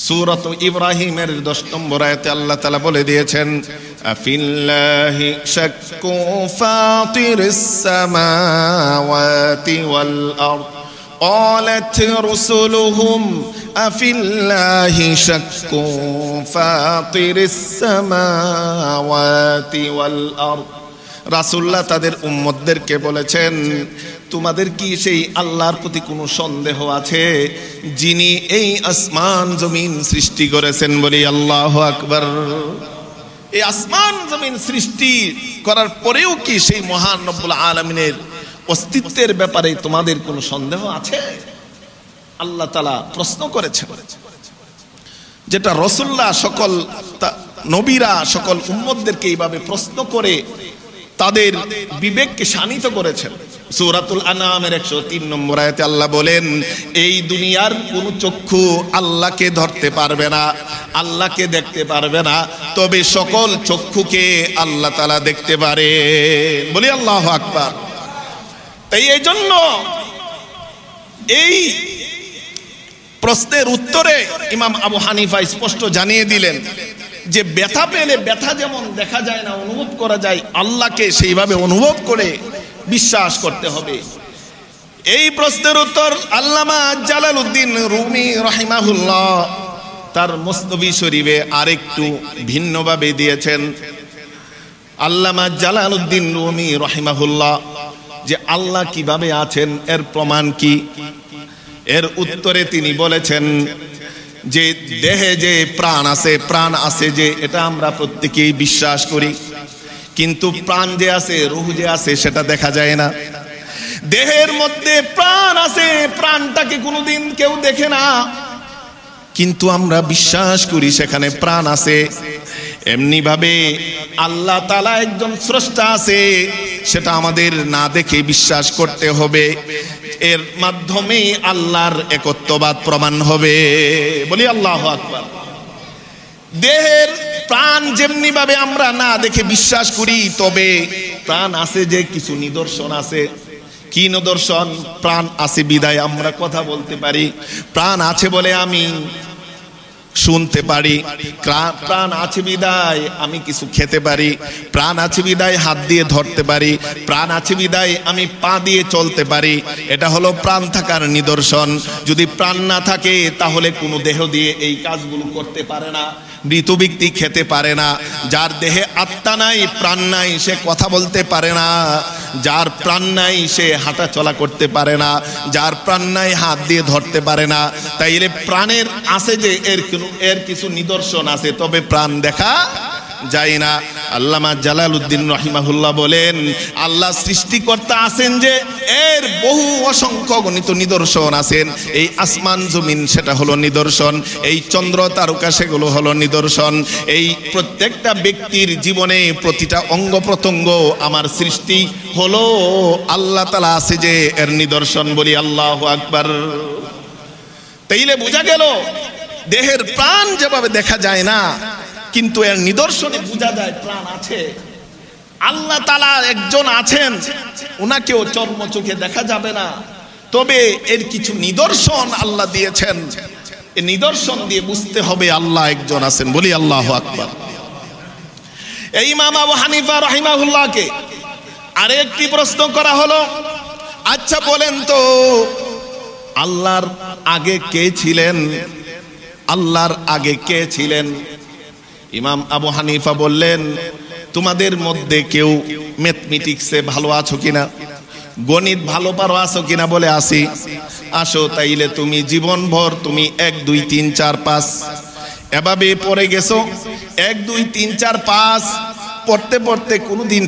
সূরাত ইব্রাহিমের 10 নম্বর আয়াতে আল্লাহ তাআলা বলে দিয়েছেন, আফিল্লাহি শাক্কু ফাতিরিস সামাওয়াতি ওয়াল আরদ قالت رسلهم أفي الله شك فاطر السماوات والأرض। রাসূলুল্লাহ তাদের উম্মতদেরকে বলেছেন, তোমাদের কি সেই আল্লাহর প্রতি কোনো সন্দেহ আছে যিনি এই আসমান জমিন সৃষ্টি করেছেন? বলি আল্লাহু আকবার। এই আসমান জমিন সৃষ্টি করার পরেও কি সেই মহান রব্বুল আলামিনের অস্তিত্বের ব্যাপারে তোমাদের কোনো সন্দেহ আছে? আল্লাহ তাআলা প্রশ্ন করেছেন, যেটা রাসূলুল্লাহ সকল নবীরা সকল উম্মতদেরকে এইভাবে প্রশ্ন করে তাদের বিবেককে শানিত করেছেন। সূরাতুল আনআমের 103 নম্বর আয়াতে আল্লাহ বলেন, এই দুনিয়ার কোন চক্ষু আল্লাহকে ধরতে পারবে না, আল্লাহকে দেখতে পারবে না, তবে সকল চক্ষুকে আল্লাহ তাআলা দেখতে পারে। বলি আল্লাহু আকবার। তাই এই জন্য এই প্রশ্নের উত্তরে ইমাম আবু হানিফা স্পষ্ট জানিয়ে দিলেন যে ব্যথা পেলে ব্যথা যেমন দেখা যায় না, অনুভব করা যায়, আল্লাহকে সেইভাবে অনুভব করে বিশ্বাস করতে হবে। এই প্রশ্নের উত্তর আল্লামা জালালউদ্দিন রুমি রাহিমাহুল্লাহ তার মুসনবী শরীফে আরেকটু ভিন্নভাবে দিয়েছেন। আল্লামা জালালউদ্দিন রুমি রাহিমাহুল্লাহ যে আল্লাহ কিভাবে আছেন এর প্রমাণ কি, এর উত্তরে তিনি বলেছেন যে দেহে যে প্রাণ আছে যে এটা আমরা প্রত্যেকেই বিশ্বাস করি, কিন্তু প্রাণ যে আছে, রূহ যে আছে সেটা দেখা যায় না। দেহের মধ্যে প্রাণ আছে, প্রাণটাকে কোনোদিন কেউ দেখে না, কিন্তু আমরা বিশ্বাস করি সেখানে প্রাণ আছে। এমনি ভাবে আল্লাহ তাআলা একজন স্রষ্টা আছে, সেটা আমাদের না দেখে বিশ্বাস করতে হবে। এর মাধ্যমে আল্লাহর একত্ববাদ প্রমাণ হবে। বলি আল্লাহু আকবার। দেহের প্রাণ যেমনি ভাবে আমরা না দেখে বিশ্বাস করি, তবে প্রাণ আছে যে কিছু নিদর্শন আছে। কি নিদর্শন? প্রাণ আছে বিদায় আমরা কথা বলতে পারি, প্রাণ আছে বলে আমি শুনতে পারি, প্রাণ আছে বিদায় আমি কিছু খেতে পারি, প্রাণ আছে বিদায় হাত দিয়ে ধরতে পারি, প্রাণ আছে বিদায় আমি পা দিয়ে চলতে পারি। এটা হলো প্রাণ থাকার নিদর্শন। যদি প্রাণ না থাকে তাহলে কোনো দেহ দিয়ে এই কাজগুলো করতে পারে না। মৃত ব্যক্তি খেতে পারে না। যার দেহে আত্মা নাই, প্রাণ নাই, সে কথা বলতে পারে না। যার প্রাণ নাই সে হাঁটা চলা করতে পারে না। যার প্রাণ নাই হাত দিয়ে ধরতে পারে না। তাইলে প্রাণের আছে যে এর কিছু নিদর্শন আছে, তবে প্রাণ দেখা যায় না। আল্লামা জালালউদ্দিন রাহিমাহুল্লাহ বলেন, আল্লাহ সৃষ্টিকর্তা আছেন যে এর বহু অসংখ্য গণিত নিদর্শন আছেন। এই আসমান জমিন সেটা হলো নিদর্শন, এই চন্দ্র তারকা সেগুলো হলো নিদর্শন। এই প্রত্যেকটা ব্যক্তির জীবনে প্রতিটা অঙ্গ প্রত্যঙ্গ আমার সৃষ্টি হলো আল্লাহ তাআলা আছে যে এর নিদর্শন। বলি আল্লাহু আকবার। তাইলে বোঝা গেল দেহের প্রাণ যেভাবে দেখা যায় না, কিন্তু এর নিদর্শনে বোঝা যায় প্রাণ আছে। আল্লাহ তাআলা একজন আছেন, ওনাকেও চর্ম চোখে দেখা যাবে না, তবে এর কিছু নিদর্শন আল্লাহ দিয়েছেন। এই নিদর্শন দিয়ে বুঝতে হবে আল্লাহ একজন আছেন। বলি আল্লাহু আকবার। এই ইমাম আবু হানিফা রাহিমাহুল্লাহকে আরেকটি প্রশ্ন করা হলো, আচ্ছা বলেন তো আল্লাহর আগে কে ছিলেন? আল্লাহর আগে কে ছিলেন? ইমাম আবু হানিফা বললেন, তোমাদের মধ্যে কেউ ম্যাথমেটিক্সে ভালো আছো কিনা, গণিত ভালো পারো আছো কিনা? বলে আসি। আসো, তাইলে তুমি জীবনভর তুমি 1 2 3 4 5 এভাবে পড়ে গেছো। 1 2 3 4 5 পড়তে পড়তে কোনোদিন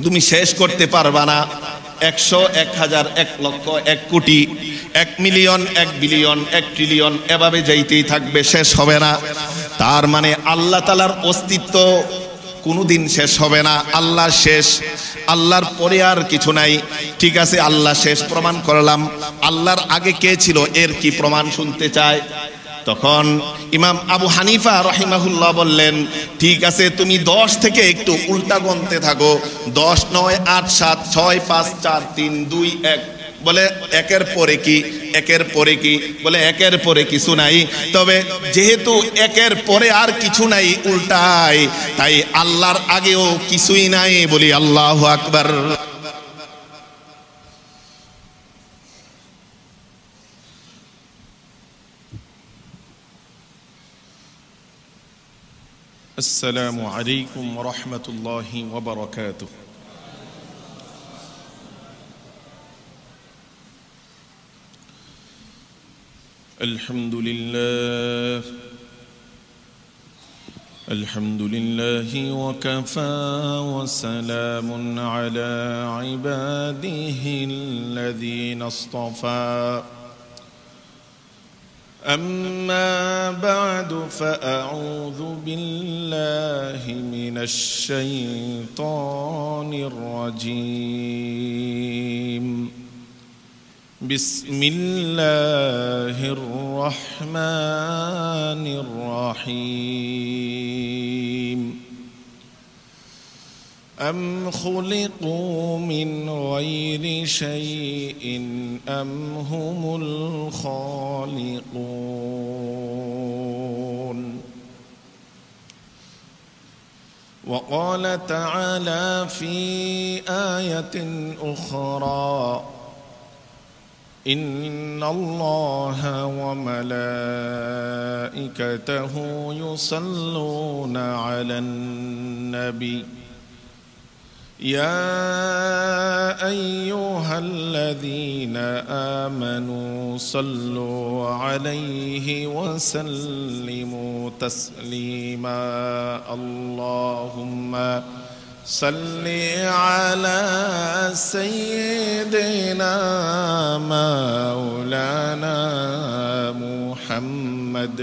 তুমি শেষ করতে পারবা না। 100 1000 1 লক্ষ 1 কোটি 1 মিলিয়ন 1 বিলিয়ন 1 ট্রিলিয়ন এভাবে যাইতেই থাকবে, শেষ হবে না। তার মানে আল্লাহ তাআলার অস্তিত্ব কোনোদিন শেষ হবে না। আল্লাহ শেষ, আল্লাহর পরে আর কিছু নাই। ঠিক আছে, আল্লাহ শেষ প্রমাণ করলাম। আল্লাহর আগে কে ছিল এর কি প্রমাণ শুনতে চায়? তখন ইমাম আবু হানিফা রাহিমাহুল্লাহ বললেন, ঠিক আছে, তুমি 10 থেকে একটু উল্টা গুনতে থাকো। 10 9 8 7 6 5 4 3 2 1 বলে একের পরে কি, একের পরে কি? বলে একের পরে কিছু নাই, তবে যেহেতু একের পরে আর কিছু নাই, উল্টাই, তাই আল্লাহর আগেও কিছুই নাই। বলি আল্লাহু আকবার। আসসালামু আলাইকুম ওয়া রাহমাতুল্লাহি ওয়া বারাকাতুহু। আলহামদুলিল্লাহি ওয়া কাফা ওয়া সালামুন আলা ইবাদিহিল্লাযীনা ইসতাফা। أما بعد فأعوذ بالله من الشيطان الرجيم. بسم الله الرحمن الرحيم. أم خلقوا من غير شيء أم هم الخالقون. وقال تعالى في آية أخرى إن الله وملائكته يصلون على النبي يا أيها الذين آمنوا صلوا عليه وسلموا تسليما. اللهم صل على سيدنا مولانا محمد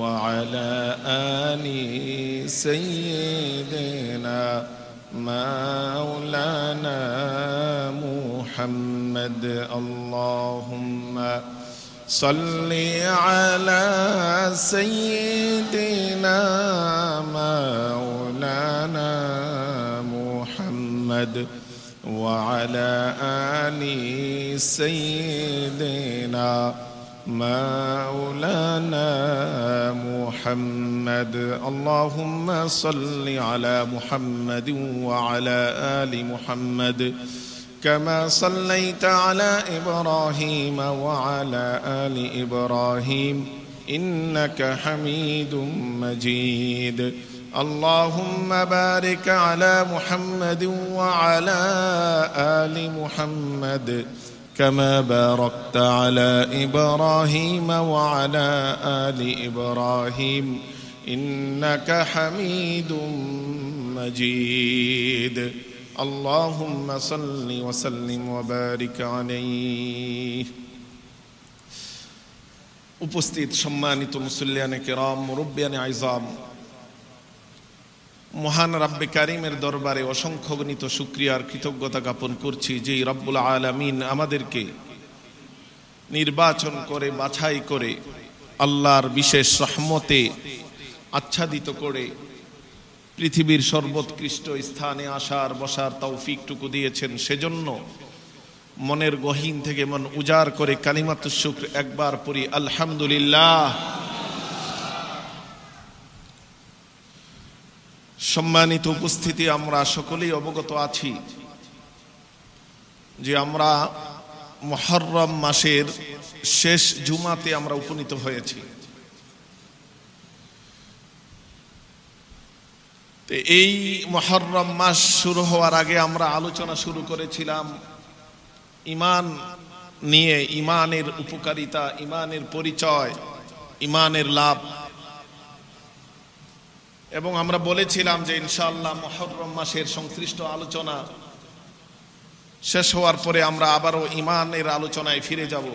وعلى آل سيدنا مولانا محمد. اللهم صل على سيدنا مولانا محمد وعلى آل سيدنا مولانا محمد. اللهم صل على محمد وعلى آل محمد كما صليت على إبراهيم وعلى آل إبراهيم إنك حميد مجيد. اللهم بارك على محمد وعلى آل محمد كما باركت على إبراهيم وعلى آل إبراهيم إنك حميد مجيد. اللهم صل وسلم وبارك عليه. উপস্থিত সম্মানিত মুসল্লিয়ানে কেরাম, মুরব্বিয়ানে আইজাম, মহান রাব্বে কারিমের দরবারে অসংখ্য গণিত শুকরিয়ার কৃতজ্ঞতা জ্ঞাপন করছি, যে রব্বুল আলামিন আমাদেরকে নির্বাচন করে বাছাই করে আল্লাহর বিশেষ রহমতে আচ্ছাদিত করে পৃথিবীর সর্বোৎকৃষ্ট স্থানে আসার বসার তৌফিকটুকু দিয়েছেন। সেজন্য মনের গহীন থেকে মন উজাড় করে কালিমাতুশ শুকর একবার পড়ি আলহামদুলিল্লাহ। সম্মানিত উপস্থিতি, আমরা সকলেই অবগত আছি যে আমরা মুহররম মাসের শেষ জুমাতে আমরা উপনীত হয়েছি। তো এই মুহররম মাস শুরু হওয়ার আগে আমরা আলোচনা শুরু করেছিলাম ঈমান নিয়ে, ঈমানের উপকারিতা, ঈমানের পরিচয়, ঈমানের লাভ। এবং আমরা বলেছিলাম যে ইনশাআল্লাহ মুহররম মাসের সংশ্লিষ্ট আলোচনা শেষ হওয়ার পরে আমরা আবারও ঈমানের আলোচনায় ফিরে যাব।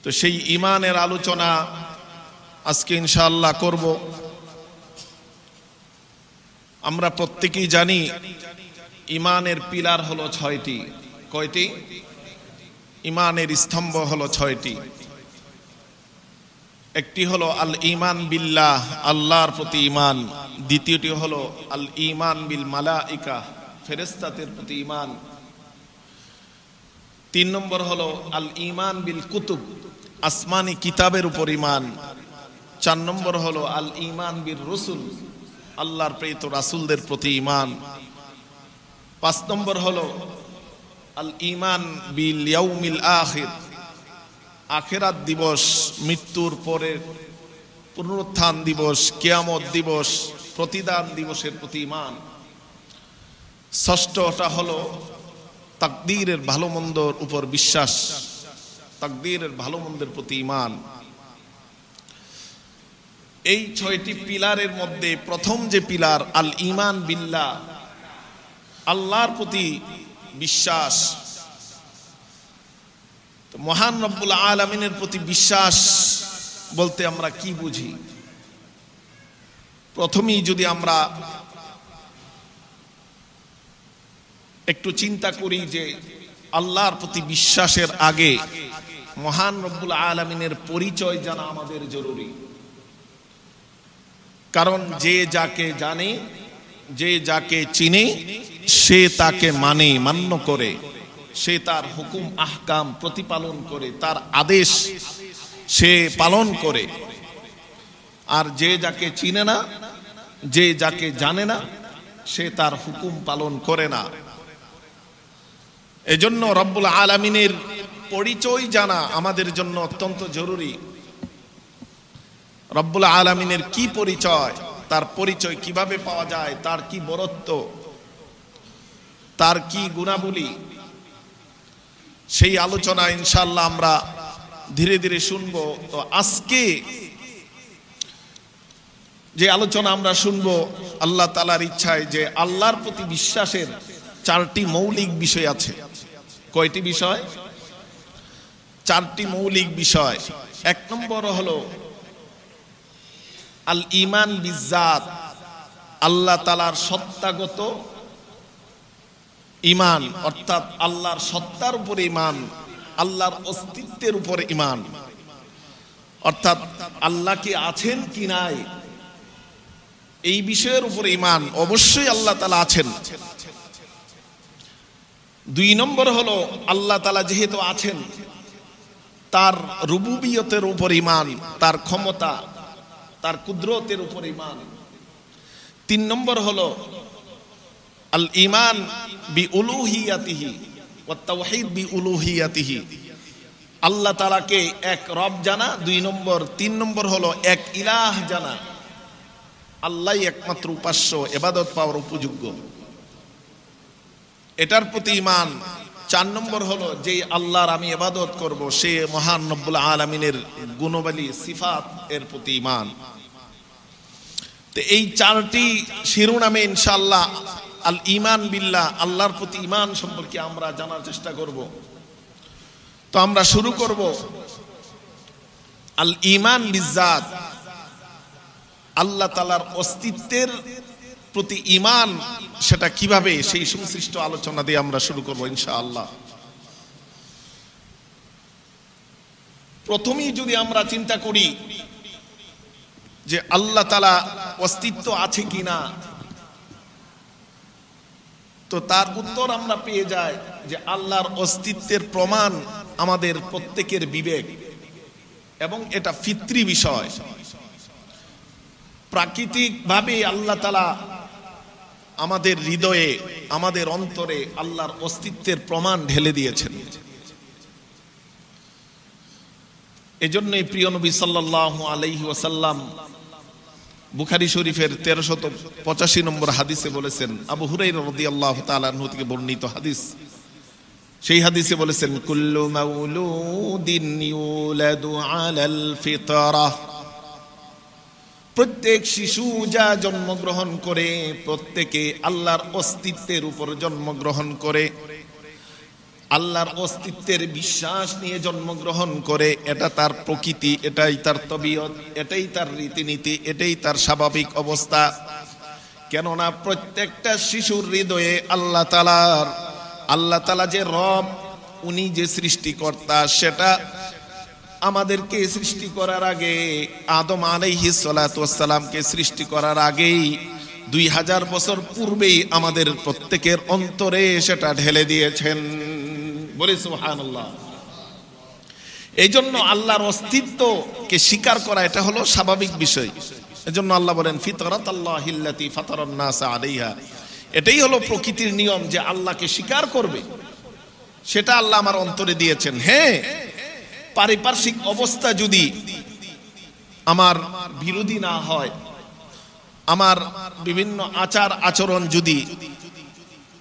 তো সেই ঈমানের আলোচনা আজকে ইনশাআল্লাহ করব। আমরা প্রত্যেকেই জানি ঈমানের পিলার হলো ৬টি। কয়টি? ঈমানের স্তম্ভ হলো ৬টি। একটি হলো আল ঈমান বিল্লাহ, আল্লাহর প্রতি ঈমান। দ্বিতীয়টি হলো আল ঈমান বিল মালাইকা, ফেরেশতাদের প্রতি ঈমান। 3 নম্বর হলো আল ঈমান বিল কুতুব, আসমানি কিতাবের উপর ঈমান। 4 নম্বর হলো আল ঈমান বির রাসূল, আল্লাহর প্রেরিত রাসূলদের প্রতি ঈমান। 5 নম্বর হলো আল ঈমান বিল ইয়াউমিল আখির, আখিরাত দিবস, মৃত্যুর পরে পুনরুত্থান দিবস, কিয়ামত দিবস, প্রতিদান দিবসের প্রতি ঈমান। 6টা হলো তাকদীরের ভালো মন্দর উপর বিশ্বাস, তাকদীরের ভালো মন্দের প্রতি ঈমান। এই 6টি পিলারের মধ্যে প্রথম যে পিলার আল ঈমান বিল্লাহ, আল্লাহর প্রতি বিশ্বাস। তো মহান রব্বুল আলামিনের প্রতি বিশ্বাস বলতে আমরা কি বুঝি? প্রথমেই যদি আমরা একটু চিন্তা করি যে আল্লাহর প্রতি বিশ্বাসের আগে মহান রব্বুল আলামিনের পরিচয় জানা আমাদের জরুরি। কারণ যে যাকে জানে, যে যাকে চিনে, সে তাকে মানে, মান্য করে, সে তার হুকুম আহকাম প্রতিপালন করে, তার আদেশ সে পালন করে। আর যে যাকে চিনে না, যে যাকে জানে না, সে তার হুকুম পালন করে না। এজন্য রব্বুল আলামিনের পরিচয় জানা আমাদের জন্য অত্যন্ত জরুরি। রব্বুল আলামিনের কি পরিচয়, তার পরিচয় কিভাবে পাওয়া যায়, তার কি বরত্ব, তার কি গুণাবলী, সেই আলোচনা ইনশাআল্লাহ আমরা ধীরে ধীরে শুনবো। তো আজকে যে আলোচনা আমরা শুনবো আল্লাহ তাআলার ইচ্ছায়, যে আল্লাহর প্রতি বিশ্বাসের 4টি মৌলিক বিষয় আছে। কয়টি বিষয়? 4টি মৌলিক বিষয়। 1 নম্বর হলো আল ঈমান বিজ্জাত, আল্লাহ তাআলার সত্তাগত ঈমান, অর্থাৎ আল্লাহর সত্তার উপরে ঈমান, আল্লাহর অস্তিত্বের উপরে ঈমান। অর্থাৎ আল্লাহ কি আছেন কি নাই, এই বিষয়ের উপরে ঈমান। অবশ্যই আল্লাহ তাআলা আছেন। 2 নম্বর হলো আল্লাহ তাআলা যেহেতু আছেন, তার রুবুবিয়তের উপর ঈমান, তার ক্ষমতা, তার কুদরতের উপর ঈমান। 3 নম্বর হলো আল ঈমান বি উলুহিয়াতিহি ওয়া তাওহীদ বি উলুহিয়াতিহি, আল্লাহ তাআলাকে এক রব জানা। 3 নম্বর হলো এক ইলাহ জানা, আল্লাহই একমাত্র উপাস্য, ইবাদত পাওয়ার উপযোগ্য, এটার প্রতি ঈমান। 4 নম্বর হলো যে আল্লাহর আমি ইবাদত করব, সে মহান রব্বুল আলামিনের গুণাবলী সিফাত এর প্রতি ঈমান। তো এই 4টি শিরোনামে ইনশাআল্লাহ আল ঈমান বিল্লাহ, আল্লাহর প্রতি ঈমান সম্পর্কে আমরা জানার চেষ্টা করব। তো আমরা শুরু করব আল ঈমান বিজ্জাত, আল্লাহ তাআলার অস্তিত্বের প্রতি ঈমান, সেটা কিভাবে, সেই সংশ্লিষ্ট আলোচনা দিয়ে আমরা শুরু করব ইনশাআল্লাহ। প্রথমেই যদি আমরা চিন্তা করি যে আল্লাহ তাআলা অস্তিত্ব আছে কিনা, তো তার উত্তর আমরা পেয়ে যাই যে আল্লাহর অস্তিত্বের প্রমাণ আমাদের প্রত্যেকের বিবেক, এবং এটা ফিতরি বিষয়। প্রাকৃতিকভাবে আল্লাহ তাআলা আমাদের হৃদয়ে, আমাদের অন্তরে আল্লাহর অস্তিত্বের প্রমাণ ঢেলে দিয়েছেন। এজন্যই প্রিয় নবী সাল্লাল্লাহু আলাইহি ওয়াসাল্লাম বুখারী শরীফের 1385 নম্বর হাদিসে বলেছেন, আবু হুরায়রা রাদিয়াল্লাহু তাআলা আনহু থেকে বর্ণিত হাদিস, সেই হাদিসে বলেছেন, কুল্লু মাউলুদিন ইউলাদু আলাল ফিতরাহ, প্রত্যেক শিশু যা জন্মগ্রহণ করে প্রত্যেকে আল্লাহর অস্তিত্বের উপর জন্মগ্রহণ করে, আল্লাহর অস্তিত্বের বিশ্বাস নিয়ে জন্মগ্রহণ করে। এটা তার প্রকৃতি, এটাই তার তবিয়ত, এটাই তার রীতিনীতি, এটাই তার স্বাভাবিক অবস্থা। কেননা প্রত্যেকটা শিশুর হৃদয়ে আল্লাহ তাআলা যে রব, উনি যে সৃষ্টিকর্তা, সেটা আমাদেরকে সৃষ্টি করার আগে, আদম আলাইহিস সালাতু ওয়াস সালামকে সৃষ্টি করার আগেই 2000 বছর পূর্বেই আমাদের প্রত্যেকের অন্তরে সেটা ঢেলে দিয়েছেন। বলে সুবহানাল্লাহ। এই জন্য আল্লাহর অস্তিত্বকে স্বীকার করা এটা হলো স্বাভাবিক বিষয়। এজন্য আল্লাহ বলেন ফিতরাতাল্লাহিল্লাতী ফাতারান নাসা আলাইহা, এটাই হলো প্রকৃতির নিয়ম যে আল্লাহকে স্বীকার করবে, সেটা আল্লাহ আমার অন্তরে দিয়েছেন। হ্যাঁ, পারিপার্শ্বিক অবস্থা যদি আমার বিরোধী না হয়, আমার বিভিন্ন আচার আচরণ যদি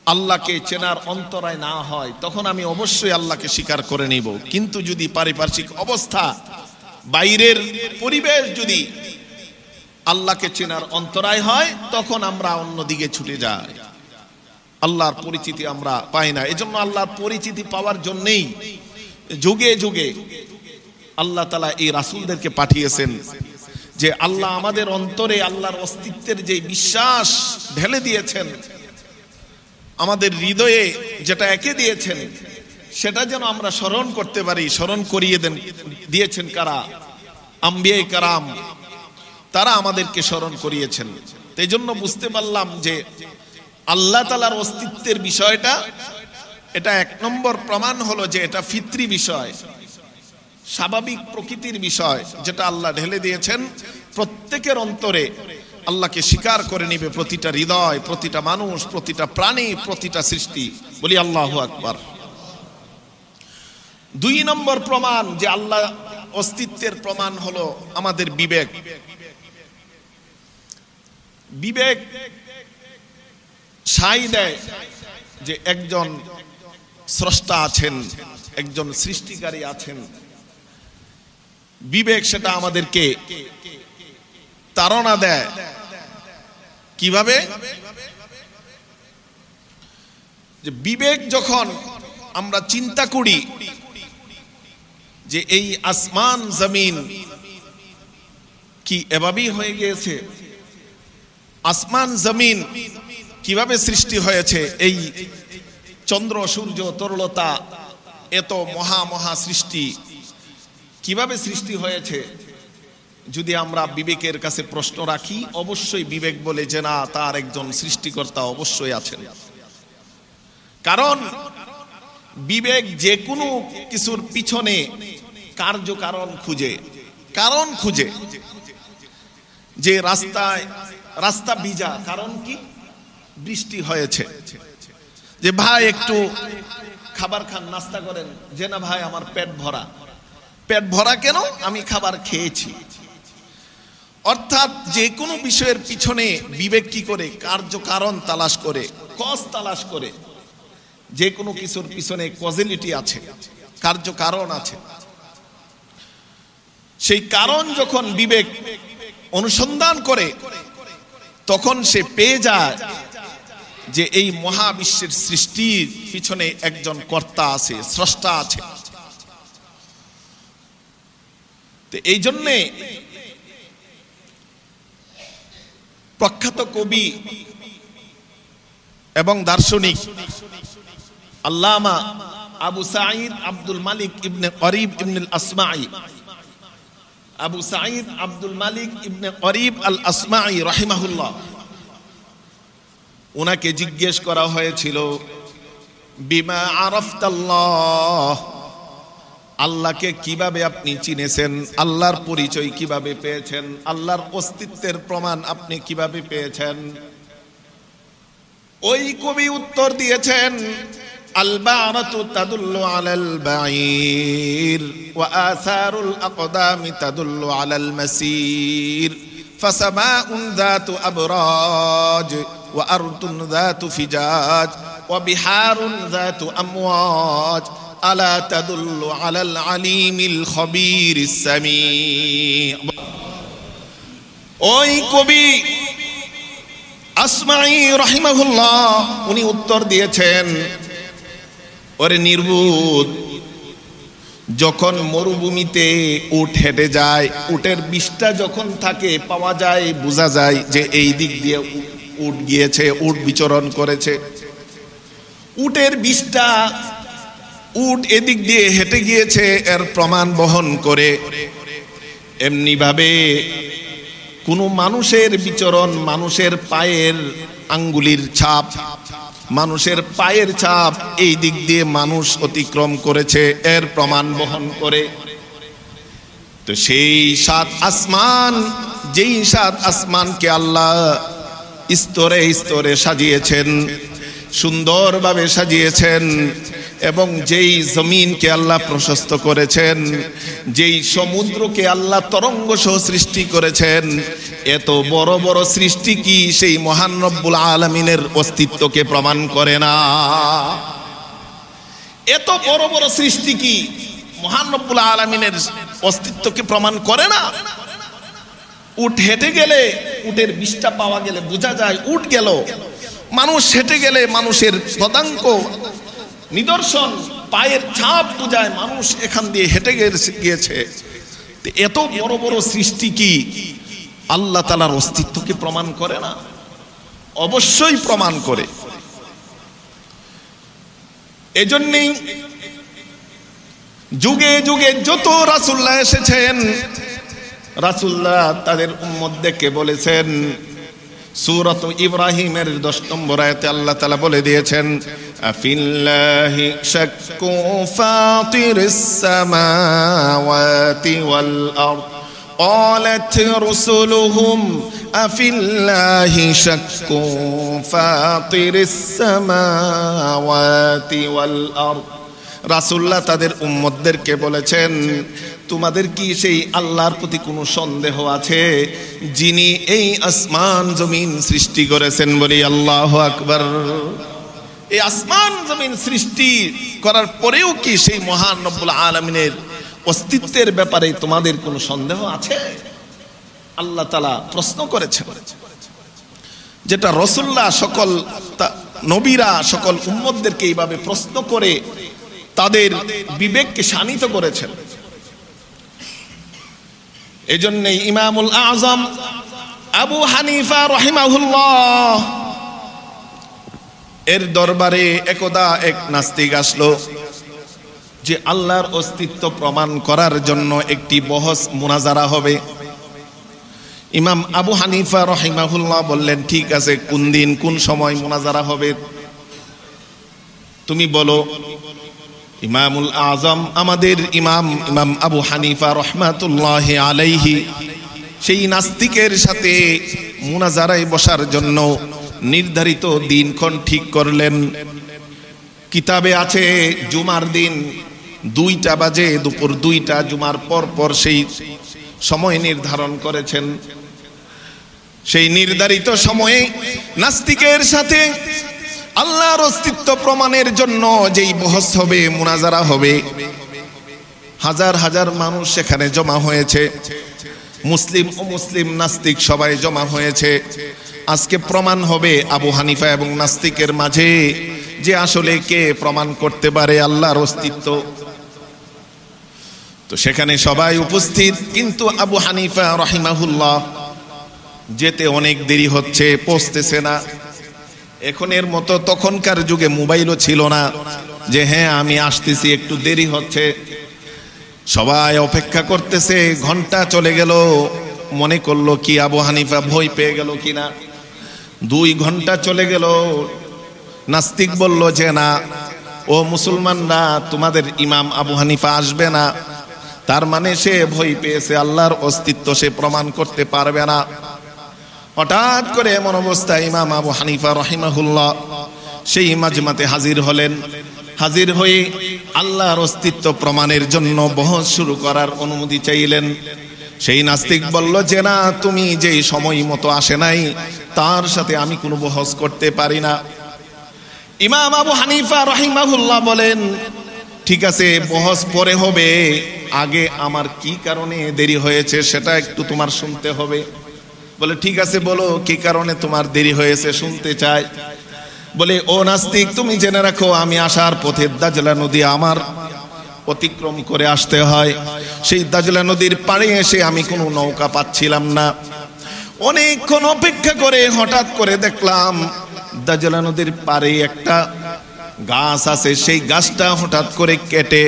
আল্লাহকে চেনার অন্তরায় না হয়, তখন আমি অবশ্যই আল্লাহকে স্বীকার করে নিব। কিন্তু যদি পারিপার্শ্বিক অবস্থা, বাইরের পরিবেশ যদি আল্লাহকে চেনার অন্তরায় হয়, তখন আমরা অন্যদিকে ছুটে যাই, আল্লাহর পরিচিতি আমরা পাই না। এজন্য আল্লাহর পরিচিতি পাওয়ার জন্যই যুগে যুগে আল্লাহ তাআলা এই রাসূলদেরকে পাঠিয়েছেন, যে আল্লাহ আমাদের অন্তরে আল্লাহর অস্তিত্বের যে বিশ্বাস ঢেলে দিয়েছেন, আমাদের হৃদয়ে যেটা এঁকে দিয়েছেন, সেটা যেন আমরা স্মরণ করতে পারি। স্মরণ করিয়ে দিয়েছেন কারা? আম্বিয়ায়ে কেরাম, তারা আমাদেরকে স্মরণ করিয়েছেন। এই জন্য বুঝতে পারলাম যে আল্লাহ তাআলার অস্তিত্বের বিষয়টা, এটা এক নম্বর প্রমাণ হলো যে এটা ফিতরি বিষয়, স্বাভাবিক প্রকৃতির বিষয়, যেটা আল্লাহ ঢেলে দিয়েছেন প্রত্যেকের অন্তরে। আল্লাহকে স্বীকার করে নিবে প্রতিটা হৃদয়, প্রতিটা মানুষ, প্রতিটা প্রাণী, প্রতিটা সৃষ্টি। বলি আল্লাহু আকবার। 2 নম্বর প্রমাণ যে আল্লাহ অস্তিত্বের প্রমাণ হলো আমাদের বিবেক। বিবেক সাই দেয় যে একজন স্রষ্টা আছেন, একজন সৃষ্টিকারী আছেন। বিবেক সেটা আমাদেরকে তাড়না দেয়। কিভাবে? যে বিবেক যখন আমরা চিন্তা করি যে এই আসমান জমিন কি এভাবেই হয়ে গিয়েছে, আসমান জমিন কিভাবে সৃষ্টি হয়েছে, এই চন্দ্র সূর্য তরলতা, এত মহা মহা সৃষ্টি কিভাবে সৃষ্টি হয়েছে, যদি আমরা বিবেকের কাছে প্রশ্ন রাখি, অবশ্যই বিবেক বলে যে না, তার একজন সৃষ্টিকর্তা অবশ্যই আছেন। কারণ বিবেক যে কোনো কিছুর পিছনে কার্যকারণ খুঁজে, কারণ খুঁজে। যে রাস্তা ভিজা, কারণ কি? বৃষ্টি হয়েছে। যে ভাই একটু খাবার খান, নাস্তা করেন, যে না ভাই আমার পেট ভরা। পেট ভরা কেন? আমি খাবার খেয়েছি। অর্থাৎ যে কোনো বিষয়ের পিছনে বিবেক কি করে? কার্যকারণ তালাশ করে, কজ তালাশ করে। যে কোনো কিছুর পিছনে কজিলিটি আছে, কার্যকারণ আছে। সেই কারণ যখন বিবেক অনুসন্ধান করে, তখন সে পেয়ে যায় যে এই মহাবিশ্বের সৃষ্টির পিছনে একজন কর্তা আছে, স্রষ্টা আছে। তো এই জন্যে প্রখ্যাত কবি এবং দার্শনিক আল্লামা আবু সাঈদ আব্দুল মালিক ইবনে করিব ইবনে আল-আসমাঈ, আবু সাঈদ আব্দুল মালিক ইবনে করিব আল-আসমাঈ রাহিমাহুল্লাহ, ওনাকে জিজ্ঞেস করা হয়েছিল বিমা আরাফতাল্লাহ, আল্লাহকে কিভাবে আপনি চিনেছেন, আল্লাহর পরিচয় কিভাবে পেয়েছেন, আল্লাহর অস্তিত্বের প্রমাণ আপনি কিভাবে পেয়েছেন? ওই কবি উত্তর দিয়েছেন আল বারাতু তাদুল্লু আলাল বাঈর ওয়া আসারুল আকদামি তাদুল্লু আলাল মাসির ফাসামাউন যাতু আবরাজ ওয়া আরদুন যাতু ফিজাজ ওয়া বিহারুন যাতু আমওয়াজ আলা তাদুল্লু আলাল আলিমিল খবীরিস সামি'। ওই কবি আসমাঈ রাহিমাহুল্লাহ উনি উত্তর দিয়েছেন, ওরে নির্বুদ, যখন মরুভূমিতে উট হেঁটে যায়, উটের বিষটা যখন থাকে পাওয়া যায়, বোঝা যায় যে এই দিক দিয়ে উট গিয়েছে, উট বিচরণ করেছে। উটের বিষটা উট এদিক দিয়ে হেঁটে গিয়েছে এর প্রমাণ বহন করে। এমনি ভাবে কোনো মানুষের বিচরণ, মানুষের পায়ের আঙ্গুলির ছাপ, মানুষের পায়ের ছাপ এই দিক দিয়ে মানুষ অতিক্রম করেছে, এর প্রমাণ বহন করে। তো সেই 7 আসমান, যেই 7 আসমানকে আল্লাহ স্তরে স্তরে সাজিয়েছেন, সুন্দরভাবে সাজিয়েছেন, এবং যেই জমিনকে আল্লাহ প্রশস্ত করেছেন, যেই সমুদ্রকে আল্লাহ তরঙ্গ সহ সৃষ্টি করেছেন, এত বড় বড় সৃষ্টি কি সেই মহান রব্বুল আলামিনের অস্তিত্বকে প্রমাণ করে না? এত বড় বড় সৃষ্টি কি মহান রব্বুল আলামিনের অস্তিত্বকে প্রমাণ করে না? উট হেঁটে গেলে, উটের বিষটা পাওয়া গেলে বোঝা যায় উট গেল। মানুষ হেঁটে গেলে মানুষের পদাঙ্ক নিদর্শন, পায়ের ছাপ বোঝায় মানুষ এখান দিয়ে হেঁটে গিয়েছে। এত বড় বড় সৃষ্টি কি আল্লাহ তাআলার অস্তিত্বকে প্রমাণ করে না? অবশ্যই প্রমাণ করে। এজন্যই যুগে যুগে যত রাসূলুল্লাহ এসেছেন, রাসূলুল্লাহ তাদের উম্মতদেরকে বলেছেন, সূরাত ইব্রাহিমের 10 নম্বর আয়াতে আল্লাহ তাআলা বলে দিয়েছেন, আফিল্লাহি শাক্কু ফাতিরিস সামাওয়াতি ওয়াল আরদ قالت رسلهم أفي الله شك فاطر السماوات والأرض। রাসূলুল্লাহ তাদের উম্মতদেরকে বলেছেন, তোমাদের কি সেই আল্লাহর প্রতি কোনো সন্দেহ আছে যিনি এই আসমান জমিন সৃষ্টি করেছেন? বলি আল্লাহু আকবার। এই আসমান জমিন সৃষ্টি করার পরেও কি সেই মহান রব্বুল আলামিনের অস্তিত্বের ব্যাপারে তোমাদের কোনো সন্দেহ আছে? আল্লাহ তাআলা প্রশ্ন করেছেন, যেটা রাসূলুল্লাহ সকল নবীরা সকল উম্মতদেরকে এইভাবে প্রশ্ন করে তাদের বিবেককে শানিত করেছেন। এজন্যই ইমামুল আযম আবু হানিফা রাহিমাহুল্লাহ এর দরবারে একদা এক নাস্তিক আসলো যে আল্লাহর অস্তিত্ব প্রমাণ করার জন্য একটি বহস মুনাজারা হবে। ইমাম আবু হানিফা রাহিমাহুল্লাহ বললেন, ঠিক আছে, কোন দিন কোন সময় মুনাজারা হবে তুমি বলো। ইমামুল আযম আমাদের ইমাম আবু হানিফা রাহমাতুল্লাহি আলাইহি সেই নাস্তিকের সাথে মুনাজারায় বসার জন্য নির্ধারিত দিনক্ষণ ঠিক করলেন। কিতাবে আছে জুমার দিন 2টা বাজে, দুপুর 2টা, জুমার পর পর সেই সময় নির্ধারণ করেছেন। সেই নির্ধারিত সময়ে নাস্তিকের সাথে আল্লাহর অস্তিত্ব প্রমাণের জন্য যেই বহস হবে, মুনাজারা হবে, হাজার হাজার মানুষ সেখানে জমা হয়েছে। মুসলিম ও মুসলিম নাস্তিক সবাই জমা হয়েছে। আজকে প্রমাণ হবে আবু হানিফা এবং নাস্তিকের মাঝে যে আসলে কে প্রমাণ করতে পারে আল্লাহর অস্তিত্ব। তো সেখানে সবাই উপস্থিত, কিন্তু আবু হানিফা রাহিমাহুল্লাহ যেতে অনেক দেরি হচ্ছে, পৌঁছতেছে না। এখনের মতো তখনকার যুগে মোবাইলও ছিল না যে হ্যাঁ আমি আসতেছি, একটু দেরি হচ্ছে। সবাই অপেক্ষা করতেছে, ঘন্টা চলে গেল। মনে করলো কি আবু হানিফা ভয় পেয়ে গেল কিনা। 2 ঘন্টা চলে গেল। নাস্তিক বলল যে না, ও মুসলমানরা, তোমাদের ইমাম আবু হানিফা আসবে না, তার মানে সে ভয় পেয়েছে, আল্লাহর অস্তিত্ব সে প্রমাণ করতে পারবে না। হঠাৎ করে এমন অবস্থায় ইমাম আবু হানিফা রাহিমাহুল্লাহ সেই মাজমাতে হাজির হলেন। হাজির হয়ে আল্লাহর অস্তিত্ব প্রমাণের জন্য বহস শুরু করার অনুমতি চাইলেন। সেই নাস্তিক বলল যে না, তুমি যেই সময় মতো আসে নাই তার সাথে আমি কোনো বহস করতে পারি না। ইমাম আবু হানিফা রাহিমাহুল্লাহ বলেন, ঠিক আছে, বহস পরে হবে, আগে আমার কি কারণে দেরি হয়েছে সেটা একটু তোমার শুনতে হবে। বলে ঠিক আছে, বলো কি কারণে তোমার দেরি হয়েছে, শুনতে চাই। বলে, ও নাস্তিক, তুমি জেনে রাখো আমি আসার পথে দাজলা নদী আমার অতিক্রম করে আসতে হয়। সেই দাজলা নদীর পাড়ে এসে আমি কোনো নৌকা পাচ্ছিলাম না। অনেকক্ষণ অপেক্ষা করে হঠাৎ করে দেখলাম দাজলা নদীর পাড়ে একটা গাছ আছে। সেই গাছটা হঠাৎ করে কেটে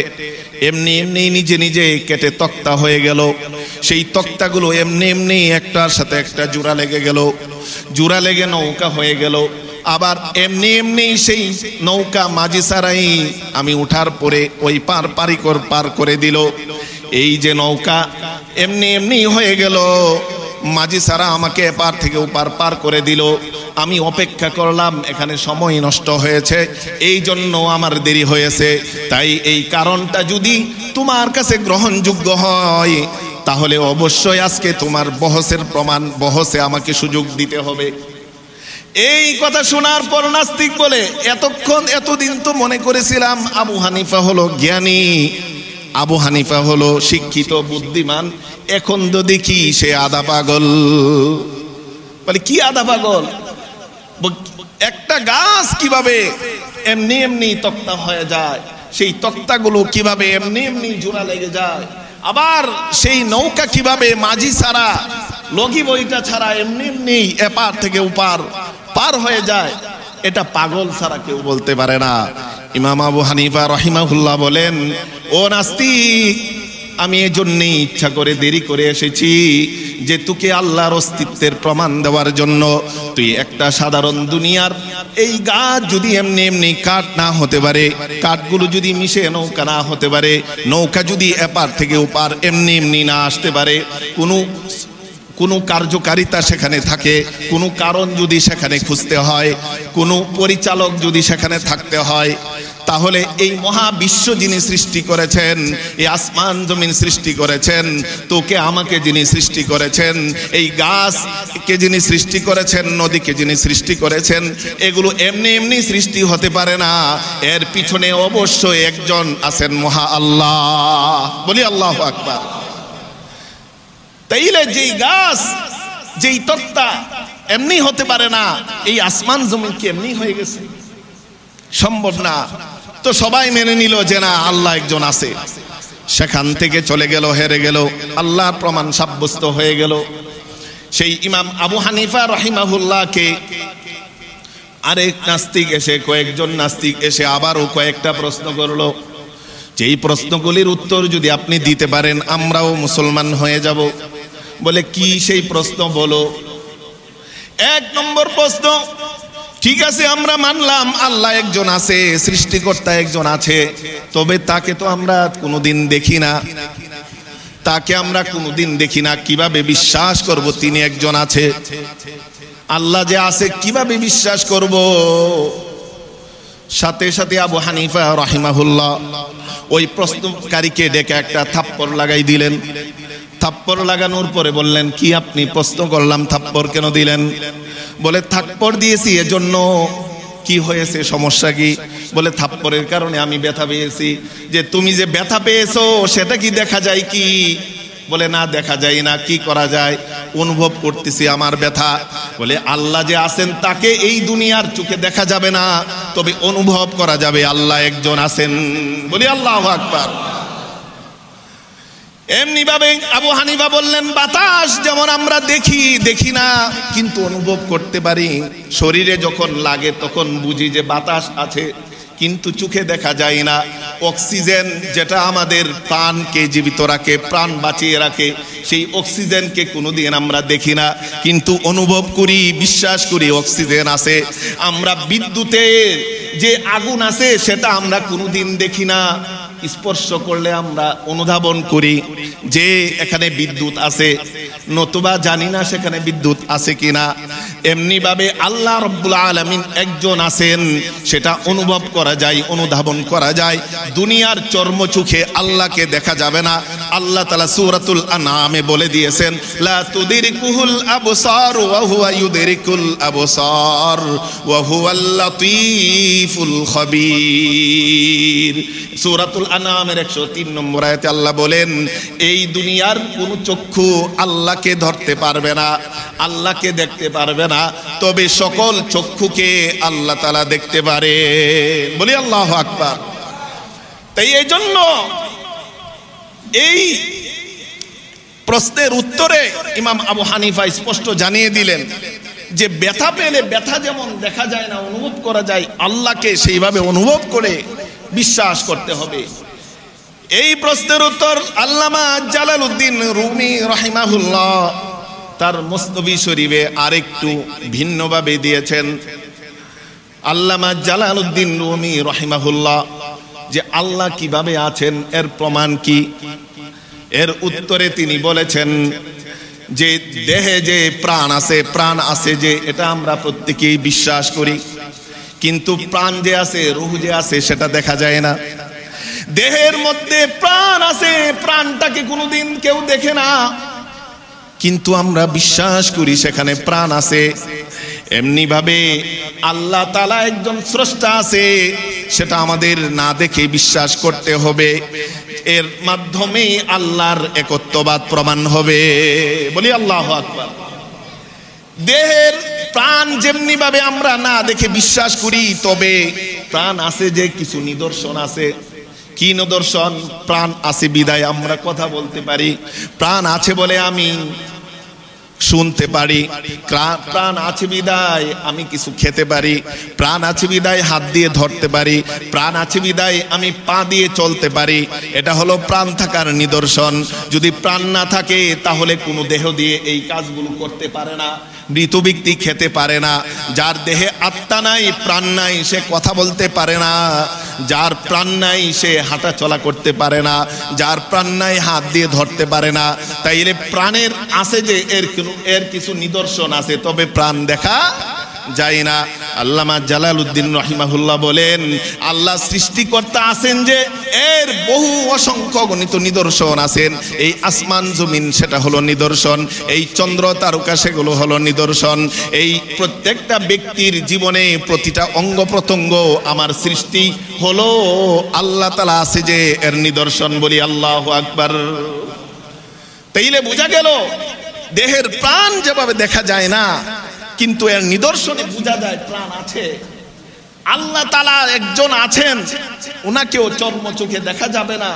এমনি এমনি নিজে নিজে কেটে তক্তা হয়ে গেল। সেই তক্তাগুলো এমনি এমনি একটার সাথে একটা জোড়া লেগে গেল। জোড়া লেগে নৌকা হয়ে গেল। আবার এমনি এমনি সেই নৌকা মাঝি ছাড়াই আমি উঠার পরে ওই পার করে দিল। এই যে নৌকা এমনি এমনি হয়ে গেল, মাঝি ছাড়া আমাকে এপার থেকে ওপার পার করে দিল। আমি অপেক্ষা করলাম, এখানে সময় নষ্ট হয়েছে, এই জন্য আমার দেরি হয়েছে। তাই এই কারণটা যদি তোমার কাছে গ্রহণযোগ্য হয় তাহলে অবশ্যই আজকে তোমার বহসে আমাকে সুযোগ দিতে হবে। এই কথা শোনার পর নাস্তিক বলে, এতদিন তো মনে করেছিলাম আবু হানিফা হলো জ্ঞানী, আবু হানিফা হলো শিক্ষিত বুদ্ধিমান, এখন তো দেখি সে আধা পাগল। বলে কি আধা পাগল? একটা গাছ কিভাবে এমনি এমনি তক্তা হয়ে যায়, সেই তক্তাগুলো কিভাবে এমনি এমনি জোড়া লেগে যায়, আবার সেই নৌকা কিভাবে মাঝি ছাড়া লগি বইটা ছাড়া এমনি এমনি এপার থেকে ওপার পার হয়ে যায়, এটা পাগল ছাড়া কেউ বলতে পারে না। ইমাম আবু হানিফা রাহিমাহুল্লাহ বলেন, ও নাস্তিক, আমি এজন্যই ইচ্ছা করে দেরি করে এসেছি যে তোকে আল্লাহর অস্তিত্বের প্রমাণ দেওয়ার জন্য। তুই একটা সাধারণ দুনিয়ার এই গাছ যদি এমনি এমনি কাঠ না হতে পারে, কাঠগুলো যদি মিশে নৌকা না হতে পারে, নৌকা যদি এপার থেকে ওপার এমনি এমনি না আসতে পারে, কোনো কার্যকারিতা সেখানে থাকে, কোনো কারণ যদি সেখানে খুঁজতে হয়, কোনো পরিচালক যদি সেখানে থাকতে হয়, তাহলে এই মহাবিশ্ব যিনি সৃষ্টি করেছেন, এই আসমান জমিন সৃষ্টি করেছেন, তোকে আমাকে যিনি সৃষ্টি করেছেন, এই গাছকে যিনি সৃষ্টি করেছেন, নদীকে যিনি সৃষ্টি করেছেন, এগুলো এমনি এমনি সৃষ্টি হতে পারে না। এর পিছনে অবশ্যই একজন আছেন মহা আল্লাহ। বলি আল্লাহু আকবার। তাইলে যেই গাছ যেই তক্তা এমনি হতে পারে না, এই আসমান জমিন কি এমনি হয়ে গেছে? সম্ভব না। তো সবাই মেনে নিল যে না, আল্লাহ একজন আছে। সেখান থেকে চলে গেল, হেরে গেল, আল্লাহর প্রমাণ সাব্যস্ত হয়ে গেল। সেই ইমাম আবু হানিফা রাহিমাহুল্লাহকে আরেক নাস্তিক এসে, কয়েকজন নাস্তিক এসে আবারও কয়েকটা প্রশ্ন করলো। যেই প্রশ্নগুলির উত্তর যদি আপনি দিতে পারেন আমরাও মুসলমান হয়ে যাব। বলে কি সেই প্রশ্ন বলো? এক নম্বর প্রশ্ন, ঠিক আছে আমরা মানলাম আল্লাহ একজন আছে, সৃষ্টিকর্তা একজন আছে, তবে তাকে তো আমরা কোনোদিন দেখি না, তাকে আমরা কোনোদিন দেখি না, কিভাবে বিশ্বাস করব তিনি একজন আছে? আল্লাহ যে আছে কিভাবে বিশ্বাস করব? সাথে সাথে আবু হানিফা রাহিমাহুল্লাহ ওই প্রশ্নকারীকে ডেকে একটা থাপ্পড় লাগাই দিলেন। থাপ্পড় লাগানোর পরে বললেন, কি আপনি প্রশ্ন করলাম, থাপ্পড় কেন দিলেন? বলে থাপ্পড় দিয়েছি এজন্য। কি হয়েছে, সমস্যা কি? বলে থাপ্পড়ের কারণে আমি ব্যথা পেয়েছি। যে তুমি যে ব্যথা পেয়েছো সেটা কি দেখা যায় কি? বলে না, দেখা যায় না। কি করা যায়? অনুভব করতেছি আমার ব্যথা। বলে আল্লাহ যে আছেন তাকে এই দুনিয়ার চোখে দেখা যাবে না, তবে অনুভব করা যাবে আল্লাহ একজন আছেন। বলি আল্লাহু আকবার। এমনি ভাবে আবু হানিফা বললেন, বাতাস যেমন আমরা দেখি না কিন্তু অনুভব করতে পারি, শরীরে যখন লাগে তখন বুঝি যে বাতাস আছে, কিন্তু চোখে দেখা যায় না। অক্সিজেন যেটা আমাদের প্রাণকে জীবিত রাখে, প্রাণ বাঁচিয়ে রাখে, সেই অক্সিজেনকে কোনোদিন আমরা দেখি না, কিন্তু অনুভব করি, বিশ্বাস করি অক্সিজেন আছে। আমরা বিদ্যুতের যে আগুন আছে সেটা আমরা কোনোদিন দেখি না, স্পর্শ করলে আমরা অনুধাবন করি যে এখানে বিদ্যুৎ আছে, নতুবা জানি না সেখানে বিদ্যুৎ আছে কিনা। এমনি ভাবে আল্লাহ রাব্বুল আলামিন একজন আছেন, সেটা অনুভব করা যায়, অনুধাবন করা যায়। দুনিয়ার চর্মচোখে আল্লাহকে দেখা যাবে না। আল্লাহ তাআলা সূরাতুল আনআমে বলে দিয়েছেন, লা তুদরিকুহুল আবসার ওয়া হুয়া ইউদরিকুল আবসার ওয়া হুয়াল লাতীফুল খাবীর। সূরাতুল আনআমের 103 নম্বর আয়াতে আল্লাহ বলেন, এই দুনিয়ার কোন চক্ষু আল্লাহকে ধরতে পারবে না, আল্লাহকে দেখতে পারবে না, তবে সকল চক্ষুকে আল্লাহ তাআলা দেখতে পারে। বলি আল্লাহু আকবার। তাই এই জন্য এই প্রশ্নের উত্তরে ইমাম আবু হানিফা স্পষ্ট জানিয়ে দিলেন যে ব্যথা পেলে ব্যথা যেমন দেখা যায় না, অনুভব করা যায়, আল্লাহকে সেইভাবে অনুভব করে বিশ্বাস করতে হবে। এই প্রশ্নের উত্তর আল্লামা জালালউদ্দিন রুমি রাহিমাহুল্লাহ তার মুসনবী শরীফে আরেকটু ভিন্নভাবে দিয়েছেন। আল্লামা জালালউদ্দিন রুমি রাহিমাহুল্লাহ যে আল্লাহ কিভাবে আছেন এর প্রমাণ কি? এর উত্তরে তিনি বলেছেন যে দেহে যে প্রাণ আছে যে এটা আমরা প্রত্যেকেই বিশ্বাস করি, কিন্তু প্রাণ যে আছে, রূহ যে আছে সেটা দেখা যায় না। দেহের মধ্যে প্রাণ আছে, প্রাণটাকে কোনোদিন কেউ দেখে না, কিন্তু আমরা বিশ্বাস করি সেখানে প্রাণ আছে। এমনি ভাবে আল্লাহ তাআলা একজন স্রষ্টা আছে, সেটা আমাদের না দেখে বিশ্বাস করতে হবে। এর মাধ্যমে আল্লাহর একত্ববাদ প্রমাণ হবে। বলি আল্লাহু আকবার। দেহের প্রাণ যেমনি ভাবে আমরা না দেখে বিশ্বাস করি, তবে প্রাণ আছে যে কিছু নিদর্শন আছে। কি নিদর্শন? প্রাণ আছে বিদায় আমরা কথা বলতে পারি, প্রাণ আছে বলে আমি শুনতে পারি, প্রাণ আছে বিদায় আমি কিছু খেতে পারি, প্রাণ আছে বিদায় হাত দিয়ে ধরতে পারি, প্রাণ আছে বিদায় আমি পা দিয়ে চলতে পারি। এটা হলো প্রাণ থাকার নিদর্শন। যদি প্রাণ না থাকে তাহলে কোনো দেহ দিয়ে এই কাজগুলো করতে পারে না। মৃত ব্যক্তি খেতে পারে না, যার দেহে আত্মা নাই, প্রাণ নাই, সে কথা বলতে পারে না, যার প্রাণ নাই সে হাঁটা চলা করতে পারে না, যার প্রাণ নাই হাত দিয়ে ধরতে পারে না। তাইলে প্রাণের আছে যে এর কিছু নিদর্শন আছে, তবে প্রাণ দেখা যায় না। আল্লামা জালালউদ্দিন রাহিমাহুল্লাহ বলেন আল্লাহ সৃষ্টিকর্তা আছেন যে এর বহু অসংখ্য গণিত নিদর্শন আছেন। এই আসমান জমিন সেটা হলো নিদর্শন, এই চন্দ্র তারকা সেগুলো হলো নিদর্শন। এই প্রত্যেকটা ব্যক্তির জীবনে প্রতিটা অঙ্গ প্রত্যঙ্গ আমার সৃষ্টি হলো আল্লাহ তাআলা আছে যে এর নিদর্শন। বলি আল্লাহু আকবার। তাইলে বোঝা গেল দেহের প্রাণ যেভাবে দেখা যায় না, কিন্তু এর নিদর্শনে বোঝা যায় প্রাণ আছে। আল্লাহ তাআলা একজন আছেন, ওনাকেও চর্ম চোখে দেখা যাবে না,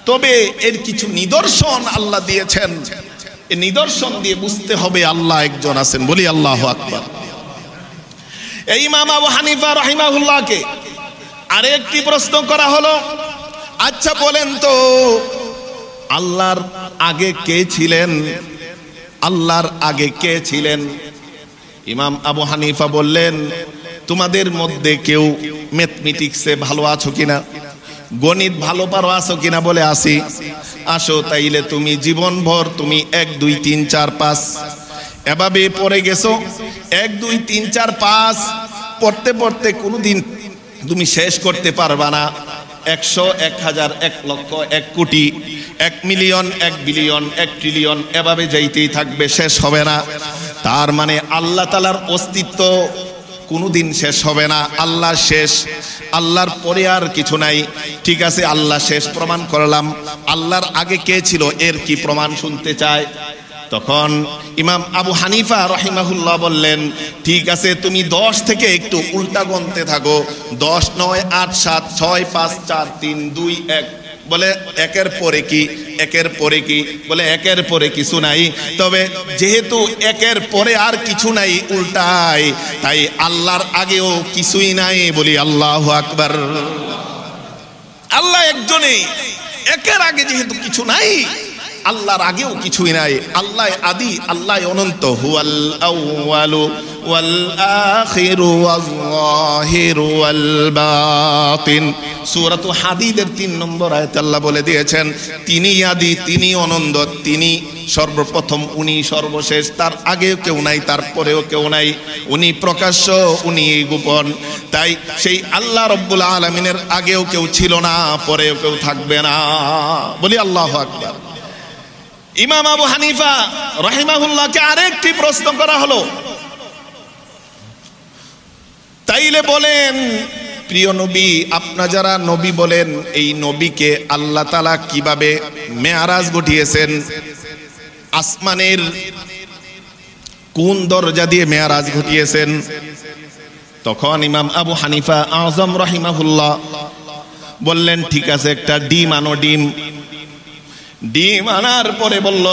তবে এর কিছু নিদর্শন আল্লাহ দিয়েছেন। এই নিদর্শন দিয়ে বুঝতে হবে আল্লাহ একজন আছেন। বলি আল্লাহু আকবার। এই ইমাম আবু হানিফা রাহিমাহুল্লাহকে আরেকটি প্রশ্ন করা হলো, আচ্ছা বলেন তো আল্লাহর আগে কে ছিলেন? আল্লাহর আগে কে ছিলেন? ইমাম আবু হানিফা বললেন, তোমাদের মধ্যে কেউ ম্যাথমেটিক্সে ভালো আছো কিনা, গণিত ভালো পারো আছো কিনা? বলে আসি। আসো, তাইলে তুমি জীবনভর তুমি 1 2 3 4 5 এভাবে পড়ে গেছো। 1 2 3 4 5 পড়তে পড়তে কোনোদিন তুমি শেষ করতে পারবা না। 100 1000 1 লক্ষ 1 কোটি 1 মিলিয়ন 1 বিলিয়ন 1 ট্রিলিয়ন এভাবে যাইতেই থাকবে, শেষ হবে না। তার মানে আল্লাহ তাআলার অস্তিত্ব কোনোদিন শেষ হবে না। আল্লাহ শেষ, আল্লাহর পরে আর কিছু নাই। ঠিক আছে, আল্লাহ শেষ প্রমাণ করলাম। আল্লাহর আগে কে ছিল এর কি প্রমাণ শুনতে চায়? তখন ইমাম আবু হানিফা রাহিমাহুল্লাহ বললেন, ঠিক আছে, তুমি 10 থেকে একটু উল্টা গুনতে থাকো। 10 9 8 7 6 5 4 3 2 1। বলে একের পরে কি? একের পরে কি? বলে একের পরে কিছু নাই। তবে যেহেতু একের পরে আর কিছু নাই, উল্টাই, তাই আল্লাহর আগেও কিছুই নাই। বলি আল্লাহু আকবার। আল্লাহ একজনই, একের আগে যেহেতু কিছু নাই, আল্লাহর আগেও কিছুই নাই। আল্লাহ আদি, আল্লাহ অনন্ত। হুয়াল আউয়ালু ওয়াল আখিরু ওয়াল যাহিরু ওয়াল বাতিন। সূরাতু হাদীদের 3 নম্বর আয়াতে আল্লাহ বলে দিয়েছেন, তিনি আদি, তিনি অনন্ত, তিনি সর্বপ্রথম, উনি সর্বশেষ। তার আগেও কেউ নাই, তারপরেও কেউ নাই। উনি প্রকাশ্য, উনি গোপন। তাই সেই আল্লাহ রব্বুল আলামিনের আগেও কেউ ছিল না, পরেও কেউ থাকবে না। বলি আল্লাহু আকবার। ইমাম আবু হানিফা রাহিমাহুল্লাহকে আরেকটি প্রশ্ন করা হলো, তাইলে বলেন প্রিয় নবী, আপনি যারা নবী বলেন, এই নবীকে আল্লাহ তাআলা কিভাবে মেরাজ ঘটিয়েছেন? আসমানের কোন দরজা দিয়ে মেরাজ ঘটিয়েছেন? তখন ইমাম আবু হানিফা আযম রাহিমাহুল্লাহ বললেন, ঠিক আছে, একটা ডিম আনো। ডিম আনার পরে বলল,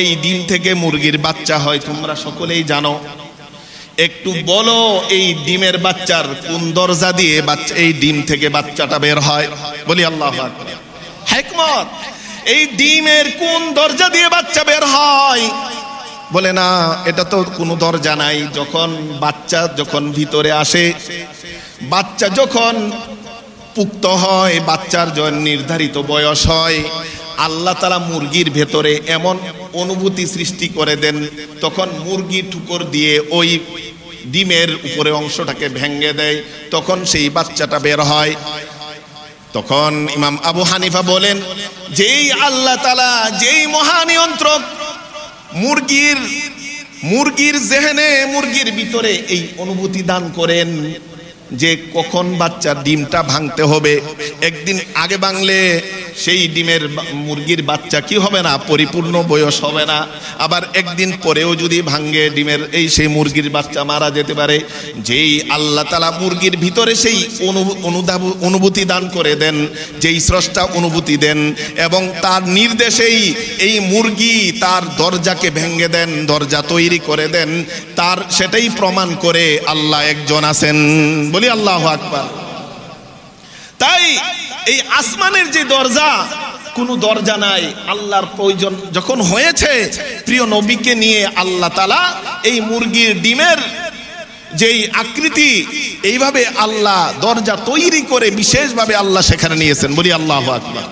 এই ডিম থেকে মুরগির বাচ্চা হয়, তোমরা সকলেই জানো। একটু বলো এই ডিমের বাচ্চার কোন দরজা দিয়ে বাচ্চা, এই ডিম থেকে বাচ্চাটা বের হয়? বলি আল্লাহু আকবার। হিকমত, এই ডিমের কোন দরজা দিয়ে বাচ্চা বের হয়? বলে না, এটা তো কোনো দরজা নাই। যখন বাচ্চা ভিতরে আসে, বাচ্চা যখন পুক্ত হয়, বাচ্চার যখন নির্ধারিত বয়স হয়, আল্লাহ তাআলা মুরগির ভেতরে এমন অনুভূতি সৃষ্টি করে দেন, তখন মুরগি ঠুকর দিয়ে ওই ডিমের উপরে অংশটাকে ভেঙে দেয়, তখন সেই বাচ্চাটা বের হয়। তখন ইমাম আবু হানিফা বলেন, যেই আল্লাহ তাআলা, যেই মহানিয়ন্ত্রক মুরগির জেহেনে, মুরগির ভিতরে এই অনুভূতি দান করেন যে কখন বাচ্চার ডিমটা ভাঙতে হবে, একদিন আগে ভাঙলে সেই ডিমের মুরগির বাচ্চা কি হবে না, পরিপূর্ণ বয়স হবে না, আবার একদিন পরেও যদি ভাঙে ডিমের সেই মুরগির বাচ্চা মারা যেতে পারে। যেই আল্লাহ তাআলা মুরগির ভিতরে সেই অনুভূতি দান করে দেন, যেই স্রষ্টা অনুভূতি দেন এবং তার নির্দেশেই এই মুরগি তার দরজাকে ভেঙে দেন, দরজা তৈরি করে দেন, তার সেটাই প্রমাণ করে আল্লাহ একজন আছেন। বলি আল্লাহু আকবার। তাই এই আসমানের যে দরজা, কোনো দরজা নাই, আল্লাহর প্রয়োজন যখন হয়েছে প্রিয় নবীকে নিয়ে আল্লাহ তাআলা এই মুরগির ডিমের যেই আকৃতি, এইভাবে আল্লাহ দরজা তৈরি করে বিশেষভাবে আল্লাহ সেখানে নিয়েছেন। বলি আল্লাহু আকবার।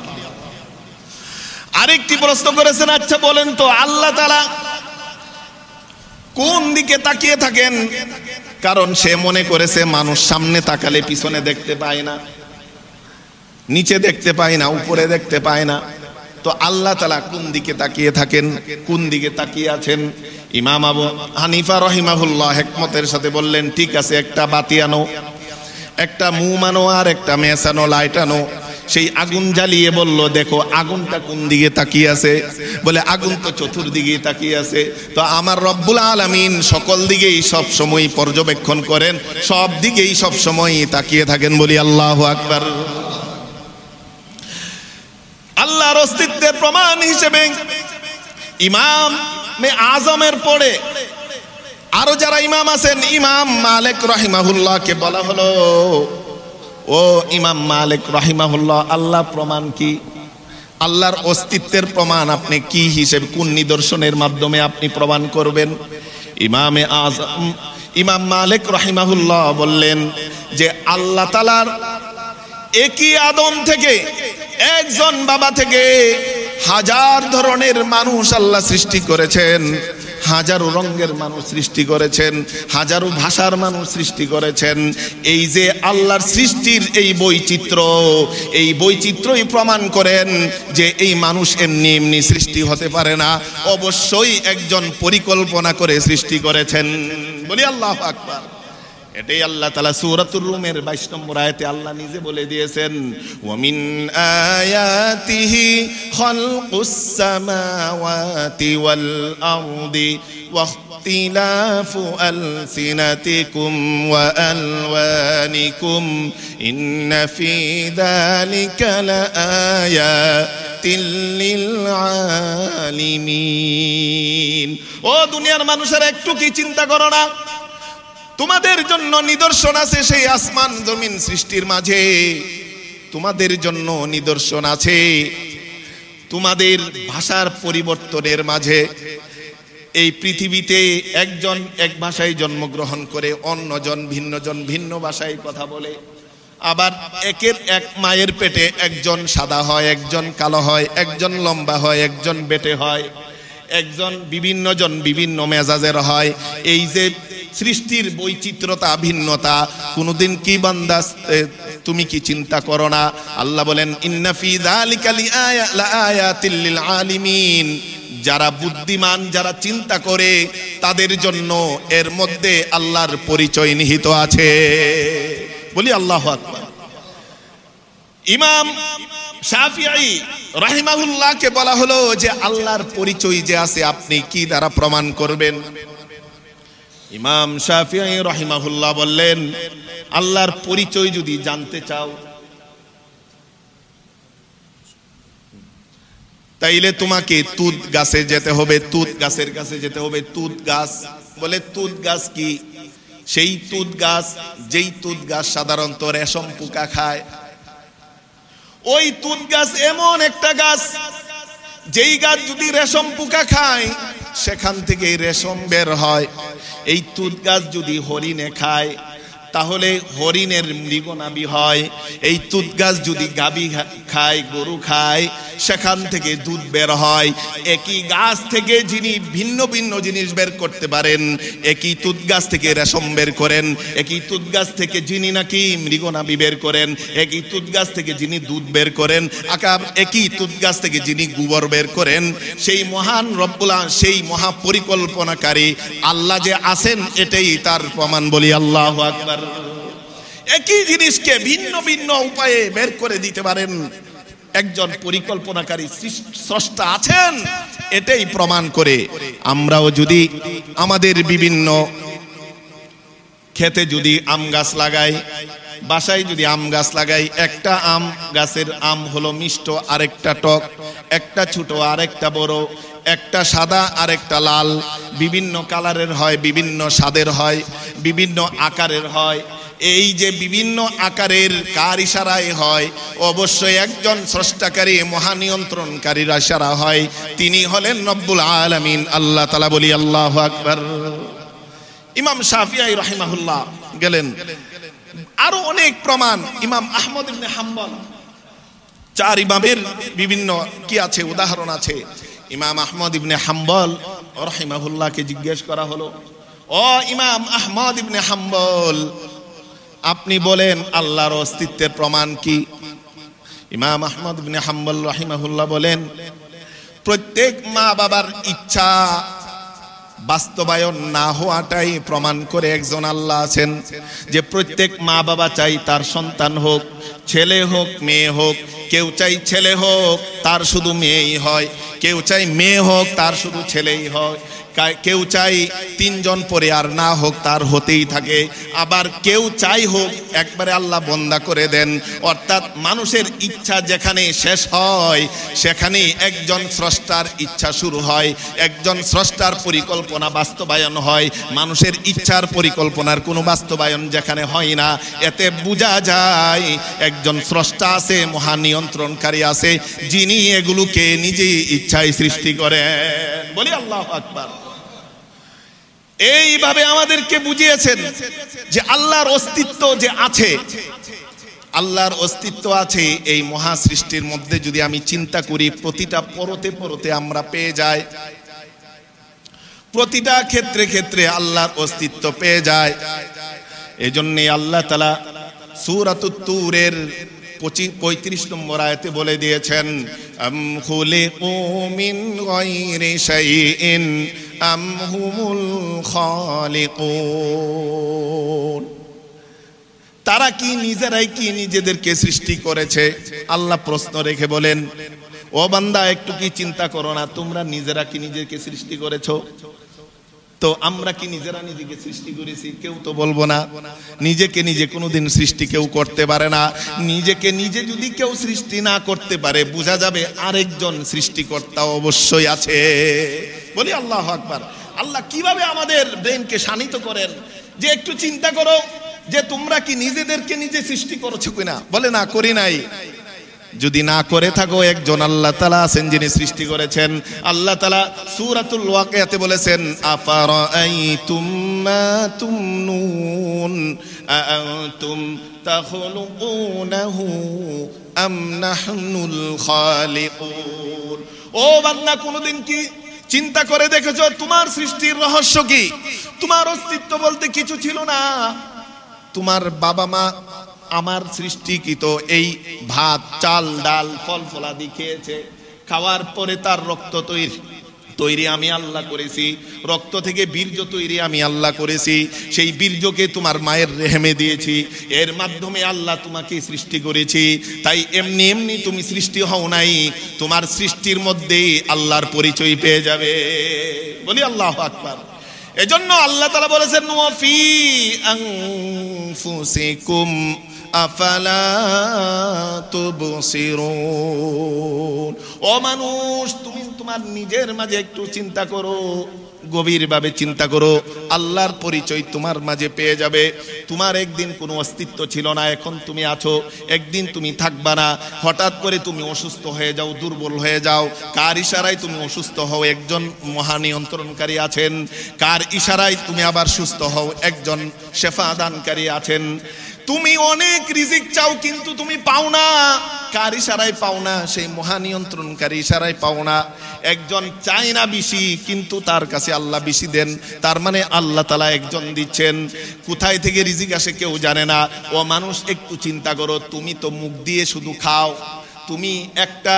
আরেকটি প্রশ্ন করেছেন, আচ্ছা বলেন তো আল্লাহ তাআলা কোন দিকে তাকিয়ে থাকেন? কারণ সে মনে করেছে মানুষ সামনে তাকালে পিছনে দেখতে পায় না, নিচে দেখতে পায় না, উপরে দেখতে পায় না। তো আল্লাহ তাআলা কোন দিকে তাকিয়ে থাকেন, কোন দিকে তাকিয়ে আছেন? ইমাম আবু হানিফা রহিমাহুল্লাহ হিকমতের সাথে বললেন, ঠিক আছে, একটা বাতি আনো, একটা মোম আনো, আর একটা ম্যাচ আনো, লাইট আনো। সেই আগুন জ্বালিয়ে বলল, দেখো আগুনটা কোন দিকে তাকিয়ে আছে? বলে আগুন তো চতুর্দিকে তাকিয়ে আছে। তো আমার রব্বুল আলামিন সকল দিকেই সব সময় পর্যবেক্ষণ করেন, সব দিকেই সব সময় তাকিয়ে থাকেন। বলি আল্লাহু আকবার। আল্লাহর অস্তিত্বের প্রমাণ হিসেবে ইমাম আজমের পরে আরো যারা ইমাম আছেন, ইমাম মালিক রাহিমাহুল্লাহকে বলা হলো, ও ইমাম মালিক রাহিমাহুল্লাহ, আল্লাহ প্রমাণ কি? আল্লাহর অস্তিত্বের প্রমাণ আপনি কি হিসেবে, কোন নিদর্শনের মাধ্যমে আপনি প্রমাণ করবেন? ইমাম মালিক রাহিমাহুল্লাহ বললেন যে আল্লাহ তাআলার একই আদম থেকে, একজন বাবা থেকে হাজার ধরনের মানুষ আল্লাহ সৃষ্টি করেছেন, হাজারো রঙের মানুষ সৃষ্টি করেছেন, হাজারো ভাষার মানুষ সৃষ্টি করেছেন। এই যে আল্লাহর সৃষ্টির এই বৈচিত্র্যই প্রমাণ করেন যে এই মানুষ এমনি এমনি সৃষ্টি হতে পারে না, অবশ্যই একজন পরিকল্পনা করে সৃষ্টি করেছেন। বলি আল্লাহু আকবার। এটাই আল্লাহ তাআলা সূরাতুর রুমের 22 নম্বর আয়াতে আল্লাহ নিজে বলে দিয়েছেন, ওয়া মিন আয়াতিহি খালকুস সামাওয়াতি ওয়াল আরদি ওয়া ইখতিলাফু আলসিনাতিকুম ওয়া আলওয়ানিকুম ইন্না ফি যালিকা লাআয়াতিন লিল আলিমিন। ও দুনিয়ার মানুষেরা, একটু কি চিন্তা করো না? তোমাদের জন্য নিদর্শন আছে সেই আসমান জমিন সৃষ্টির মাঝে, তোমাদের জন্য নিদর্শন আছে তোমাদের ভাষার পরিবর্তনের মাঝে। এই পৃথিবীতে একজন এক ভাষায় জন্মগ্রহণ করে, অন্যজন ভিন্ন ভাষায় কথা বলে। আবার একের এক মায়ের পেটে একজন সাদা হয়, একজন কালো হয়, একজন লম্বা হয়, একজন বেটে হয়, একজন বিভিন্ন মেজাজের হয়। এই যে সৃষ্টির বৈচিত্র্যতা, ভিন্নতা, কোনদিন কি বান্দা তুমি কি চিন্তা করো না? আল্লাহ বলেন, ইন্না ফি যালিকা লাআয়াতিল লিল আলিমিন। যারা বুদ্ধিমান, যারা চিন্তা করে, তাদের জন্য এর মধ্যে আল্লাহর পরিচয় নিহিত আছে। বলি আল্লাহু আকবার। ইমাম শাফিঈ রাহিমাহুল্লাহকে বলা হলো যে আল্লাহর পরিচয় যে আছে আপনি কি দ্বারা প্রমাণ করবেন? ইমাম শাফিঈ রাহিমাহুল্লাহ বললেন, আল্লাহর পরিচয় যদি জানতে চাও তাইলে তোমাকে তুত গাছে যেতে হবে, তুত গাছের কাছে যেতে হবে। তুত গাছ, বলে তুত গাছ কি? সেই তুত গাছ, যেই তুত গাছ সাধারণত রেশম পোকা খায়। ওই তুত গাছ এমন একটা গাছ, যেই গাছ যদি রেশম পোকা খায় সেখান থেকে রেশম বের হয়। এই তুত গাছ যদি হরিণে খায় তাহলে হরিণের মৃগনাভি হয়। এই তুত গাছ যদি গাভী খায়, গরু খায়, সেখান থেকে দুধ বের হয়। একই গাছ থেকে যিনি ভিন্ন ভিন্ন জিনিস বের করতে পারেন, একই তুত গাছ থেকে রেশম বের করেন, একই তুত গাছ থেকে যিনি নাকি মৃগনাভি বের করেন, একই তুত গাছ থেকে যিনি দুধ বের করেন, একই তুত গাছ থেকে যিনি গোবর বের করেন, সেই মহান রব্বুল আলামিন, সেই মহা পরিকল্পনাকারী আল্লাহ যে আছেন, এটাই তার প্রমাণ। বলি আল্লাহু আকবার। একই জিনিসকে ভিন্ন ভিন্ন উপায়ে বের করে দিতে পারেন একজন পরিকল্পনাকারী স্রষ্টা আছেন, এটাই প্রমাণ করে। আমরাও যদি আমাদের বিভিন্ন ক্ষেতে যদি আম গাছ লাগাই, বাসায় যদি আম গাছ লাগাই, একটা আম গাছের আম হলো মিষ্ট, আরেকটা টক, একটা ছোট আরেকটা বড়, একটা সাদা আরেকটা লাল, বিভিন্ন কালারের হয়, বিভিন্ন স্বাদের হয়, বিভিন্ন আকারের হয়। এই যে বিভিন্ন আকারের কার ইশারায় হয়? অবশ্যই একজন স্রষ্টাকারী মহানিয়ন্ত্রণকারীর ইশারা হয়, তিনি হলেন রব্বুল আলামিন, আল্লাহ তাআলা। বলি আল্লাহু আকবার। ইমাম শাফিঈ রাহিমাহুল্লাহ গেলেন। আরো অনেক প্রমাণ। ইমাম আহমদ ইবনে হাম্বল, চার ইমামের বিভিন্ন কি আছে, উদাহরণ আছে। ইমাম আহমদ ইবনে হাম্বল রাহিমাহুল্লাহকে জিজ্ঞেস করা হলো, ও ইমাম আহমদ ইবনে হাম্বল, আপনি বলেন আল্লাহর অস্তিত্বের প্রমাণ কি? ইমাম আহমদ ইবনে হাম্বল রাহিমাহুল্লাহ বলেন, প্রত্যেক মা বাবার ইচ্ছা বাস্তবায়ন না হওয়াটাই প্রমাণ করে একজন আল্লাহ আছেন। যে প্রত্যেক মা বাবা চাই তার সন্তান হোক, ছেলে হোক মেয়ে হোক। কেউ চাই ছেলে হোক তার শুধু মেয়েই হয়, কেউ চাই মেয়ে হোক তার শুধু ছেলেই হয়, কেউ চাই তিনজন পরে আর না হোক তার হতেই থাকে, আবার কেউ চাই হোক একবারে আল্লাহ বন্ধা করে দেন। অর্থাৎ মানুষের ইচ্ছা যেখানে শেষ হয়, সেখানেই একজন স্রষ্টার ইচ্ছা শুরু হয়, একজন স্রষ্টার পরিকল্পনা বাস্তবায়ন হয়। মানুষের ইচ্ছার পরিকল্পনার কোনো বাস্তবায়ন যেখানে হয় না, এতে বোঝা যায় একজন স্রষ্টা আছে, মহানিয়ন্ত্রণকারী আছে, যিনি এগুলোকে নিজেই ইচ্ছায় সৃষ্টি করেন। বলি আল্লাহু আকবার। এইভাবে আমাদেরকে বুঝিয়েছেন যে আল্লাহর অস্তিত্ব যে আছে, আল্লাহর অস্তিত্ব আছে এই মহা সৃষ্টির মধ্যে। যদি আমি চিন্তা করি, প্রতিটা পরতে পরতে আমরা পেয়ে যাই, প্রতিটা ক্ষেত্রে ক্ষেত্রে আল্লাহর অস্তিত্ব পেয়ে যায়। এজন্যই আল্লাহ তাআলা সূরাতুত তুরের 35 নম্বর আয়াতে বলে দিয়েছেন, আম খুলিকু মিন গায়রি শাইইন আম হুমুল খালিকুন। তারা কি নিজেরাই কি নিজেদেরকে সৃষ্টি করেছে? আল্লাহ প্রশ্ন রেখে বলেন, ও বান্দা, একটু কি চিন্তা করো না, তোমরা নিজেরা কি নিজেকে সৃষ্টি করেছো? তো আমরা কি নিজেরা নিজেকে সৃষ্টি করেছি? কেউ তো বলবো না। নিজেকে নিজে কোনোদিন সৃষ্টি কেউ করতে পারে না। নিজেকে নিজে যদি কেউ সৃষ্টি না করতে পারে, বোঝা যাবে আরেকজন সৃষ্টিকর্তা অবশ্যই আছে। বলি আল্লাহু আকবার। আল্লাহ কিভাবে আমাদের ব্রেনকে শানিত করেন যে একটু চিন্তা করো যে তোমরা কি নিজেদেরকে নিজে সৃষ্টি করেছো কিনা? বলে না, করি নাই। যদি না করে থাকো, একজন আল্লাহ তাআলা আছেন যিনি সৃষ্টি করেছেন। আল্লাহ তাআলা সূরাতুল ওয়াকিয়াতে বলেছেন, আফারাআইতুম মা তুমনুন আআনতুম তাখলুকুনাহু আম নাহনুল খালিকুন। ও বান্দা, কোনদিন কি চিন্তা করে দেখেছো তোমার সৃষ্টির রহস্য কি? তোমার অস্তিত্ব বলতে কিছু ছিল না। তোমার বাবা মা আমার সৃষ্টিকৃত এই ভাত, চাল, ডাল, ফল ফলাদি খেয়েছে। খাওয়ার পরে তার রক্ত তৈরি আমি আল্লাহ করেছি। রক্ত থেকে বীর্য তৈরি আমি আল্লাহ করেছি। সেই বীর্যকে তোমার মায়ের রেহেমে দিয়েছি। এর মাধ্যমে আল্লাহ তোমাকে সৃষ্টি করেছি। তাই এমনি এমনি তুমি সৃষ্টি হও নাই। তোমার সৃষ্টির মধ্যেই আল্লাহর পরিচয় পেয়ে যাবে। বলি আল্লাহু আকবার। এজন্য আল্লাহ তাআলা বলেছেন, ওয়া ফি আনফুসিকুম আফালা তুবসিরুন। ও মানুষ, তুমি তোমার নিজের মাঝে একটু চিন্তা করো, গভীরভাবে চিন্তা করো। আল্লাহর পরিচয় তোমার মাঝে পেয়ে যাবে। তোমার একদিন কোনো অস্তিত্ব ছিল না, এখন তুমি আছো, একদিন তুমি থাকবা না। হঠাৎ করে তুমি অসুস্থ হয়ে যাও, দুর্বল হয়ে যাও। কার ইশারায় তুমি অসুস্থ হও? একজন মহানিয়ন্ত্রণকারী আছেন। কার ইশারায় তুমি আবার সুস্থ হও? একজন শেফা দানকারী আছেন। তুমি অনেক রিজিক চাও কিন্তু তুমি পাও না। কার ইশারায় পাও না? সেই মহানিয়ন্ত্রণকারী ইশারায় পাও না। একজন চায় না বেশি, কিন্তু তার কাছে আল্লাহ বেশি দেন। তার মানে আল্লাহ তাআলা একজন দিচ্ছেন। কোথায় থেকে রিজিক আসে কেউ জানে না। ও মানুষ, একটু চিন্তা করো। তুমি তো মুখ দিয়ে শুধু খাও, তুমি একটা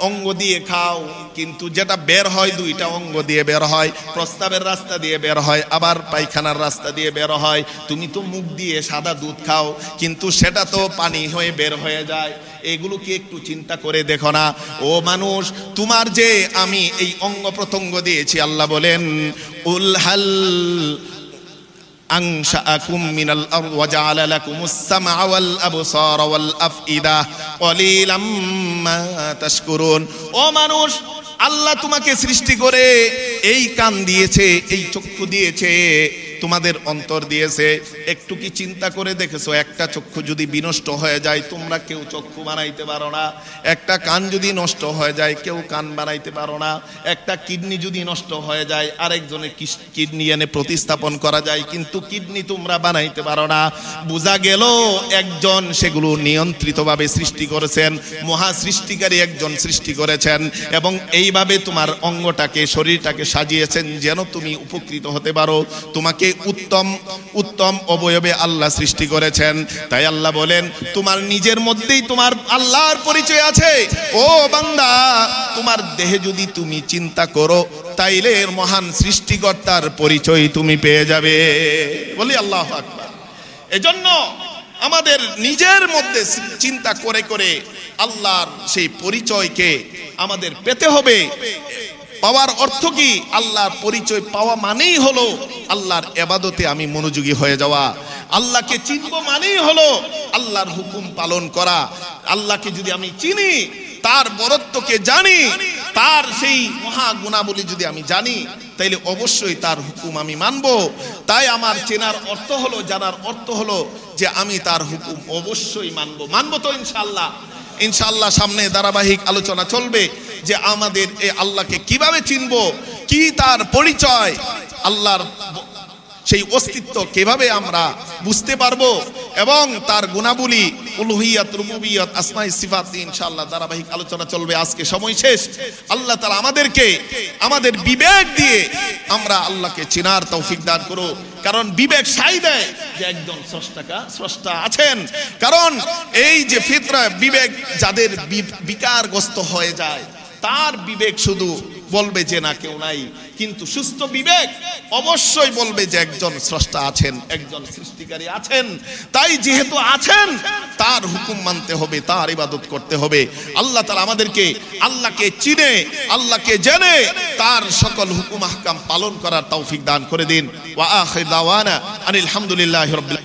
অঙ্গ দিয়ে খাও, কিন্তু যেটা বের হয় দুইটা অঙ্গ দিয়ে বের হয়। প্রস্রাবের রাস্তা দিয়ে বের হয়, আবার পায়খানার রাস্তা দিয়ে বের হয়। তুমি তো মুখ দিয়ে সাদা দুধ খাও, কিন্তু সেটা তো পানি হয়ে বের হয়ে যায়। এগুলো কি একটু চিন্তা করে দেখো না? ও মানুষ, তোমার যে আমি এই অঙ্গ প্রত্যঙ্গ দিয়েছি, আল্লাহ বলেন উল হাল আনশাআকুম মিনাল আরদ ওয়া জাআলা লাকুমুস সামআ ওয়াল আবসারা ওয়াল আফইদা ক্বালিলাম মা তাশকুরুন। ও মানুষ, আল্লাহ তোমাকে সৃষ্টি করে এই কান দিয়েছে, এই চক্ষু দিয়েছে, তোমাদের অন্তর দিয়েছে। একটু কি চিন্তা করে দেখেছো? একটা চক্ষু যদি বিনষ্ট হয়ে যায়, তোমরা কেউ চক্ষু বানাইতে পারো না। একটা কান যদি নষ্ট হয়ে যায়, কেউ কান বানাইতে পারো না। একটা কিডনি যদি নষ্ট হয়ে যায়, আরেকজনের কিডনি এনে প্রতিস্থাপন করা যায়, কিন্তু কিডনি তোমরা বানাইতে পারো না। বোঝা গেল একজন সেগুলো নিয়ন্ত্রিতভাবে সৃষ্টি করেছেন, মহা সৃষ্টিকারী একজন সৃষ্টি করেছেন, এবং এইভাবে তোমার অঙ্গটাকে, শরীরটাকে সাজিয়েছেন যেন তুমি উপকৃত হতে পারো। তোমাকে উত্তম উত্তম অবয়বে আল্লাহ সৃষ্টি করেছেন। তাই আল্লাহ বলেন, তোমার নিজের মধ্যেই তোমার আল্লাহর পরিচয় আছে। ও বান্দা, তোমার দেহে যদি তুমি চিন্তা করো, তাইলে এর মহান সৃষ্টিকর্তার পরিচয় তুমি পেয়ে যাবে। বলি আল্লাহু আকবার। এজন্য আমাদের নিজের মধ্যে চিন্তা করে করে আল্লাহর সেই পরিচয়কে আমাদের পেতে হবে। পাওয়ার অর্থ কি? আল্লাহর পরিচয় পাওয়া মানেই হলো আল্লাহর ইবাদতে আমি মনোযোগী হয়ে যাওয়া। আল্লাহকে চিনব মানেই হলো আল্লাহর হুকুম পালন করা। আল্লাহকে যদি আমি চিনি, তার বরত্বকে জানি, তার সেই মহা গুণাবলী যদি আমি জানি, তাইলে অবশ্যই তার হুকুম আমি মানব। তাই আমার চেনার অর্থ হলো, জানার অর্থ হলো যে আমি তার হুকুম অবশ্যই মানব তো ইনশাআল্লাহ। ইনশাআল্লাহ সামনে ধারাবাহিক আলোচনা চলবে যে আমাদের এই আল্লাহকে কিভাবে চিনব, কি তার পরিচয়, আল্লাহর সেই অস্তিত্ব কিভাবে আমরা বুঝতে পারবো, এবং তার গুণাবলী, উলুহিয়াত, রুবুবিয়ত, আসমাই, সিফাত ইনশাআল্লাহ ধারাবাহিক আলোচনা চলবে। আজকে সময় শেষ। আল্লাহ তাআলা আমাদেরকে আমাদের বিবেক দিয়ে আমরা আল্লাহকে চেনার তৌফিক দান করো। কারণ বিবেক সাই দেয় যে একজন স্রষ্টা আছেন। কারণ এই যে ফিতরা, বিবেক যাদের বিকারগ্রস্ত হয়ে যায়, তার বিবেক শুধু বলবে যে না, কেউ নাই। কিন্তু সুস্থ বিবেক অবশ্যই বলবে যে একজন স্রষ্টা আছেন, একজন সৃষ্টিকারী আছেন। তাই যেহেতু আছেন, তার হুকুম মানতে হবে, তার ইবাদত করতে হবে। আল্লাহ তাআলা আমাদেরকে আল্লাহকে চিনে, আল্লাহকে জেনে, তার সকল হুকুম আহকাম পালন করার তৌফিক দান করে দিন। ওয়া আখির দাওয়ানা আনিল হামদুলিল্লাহি রাব্বিল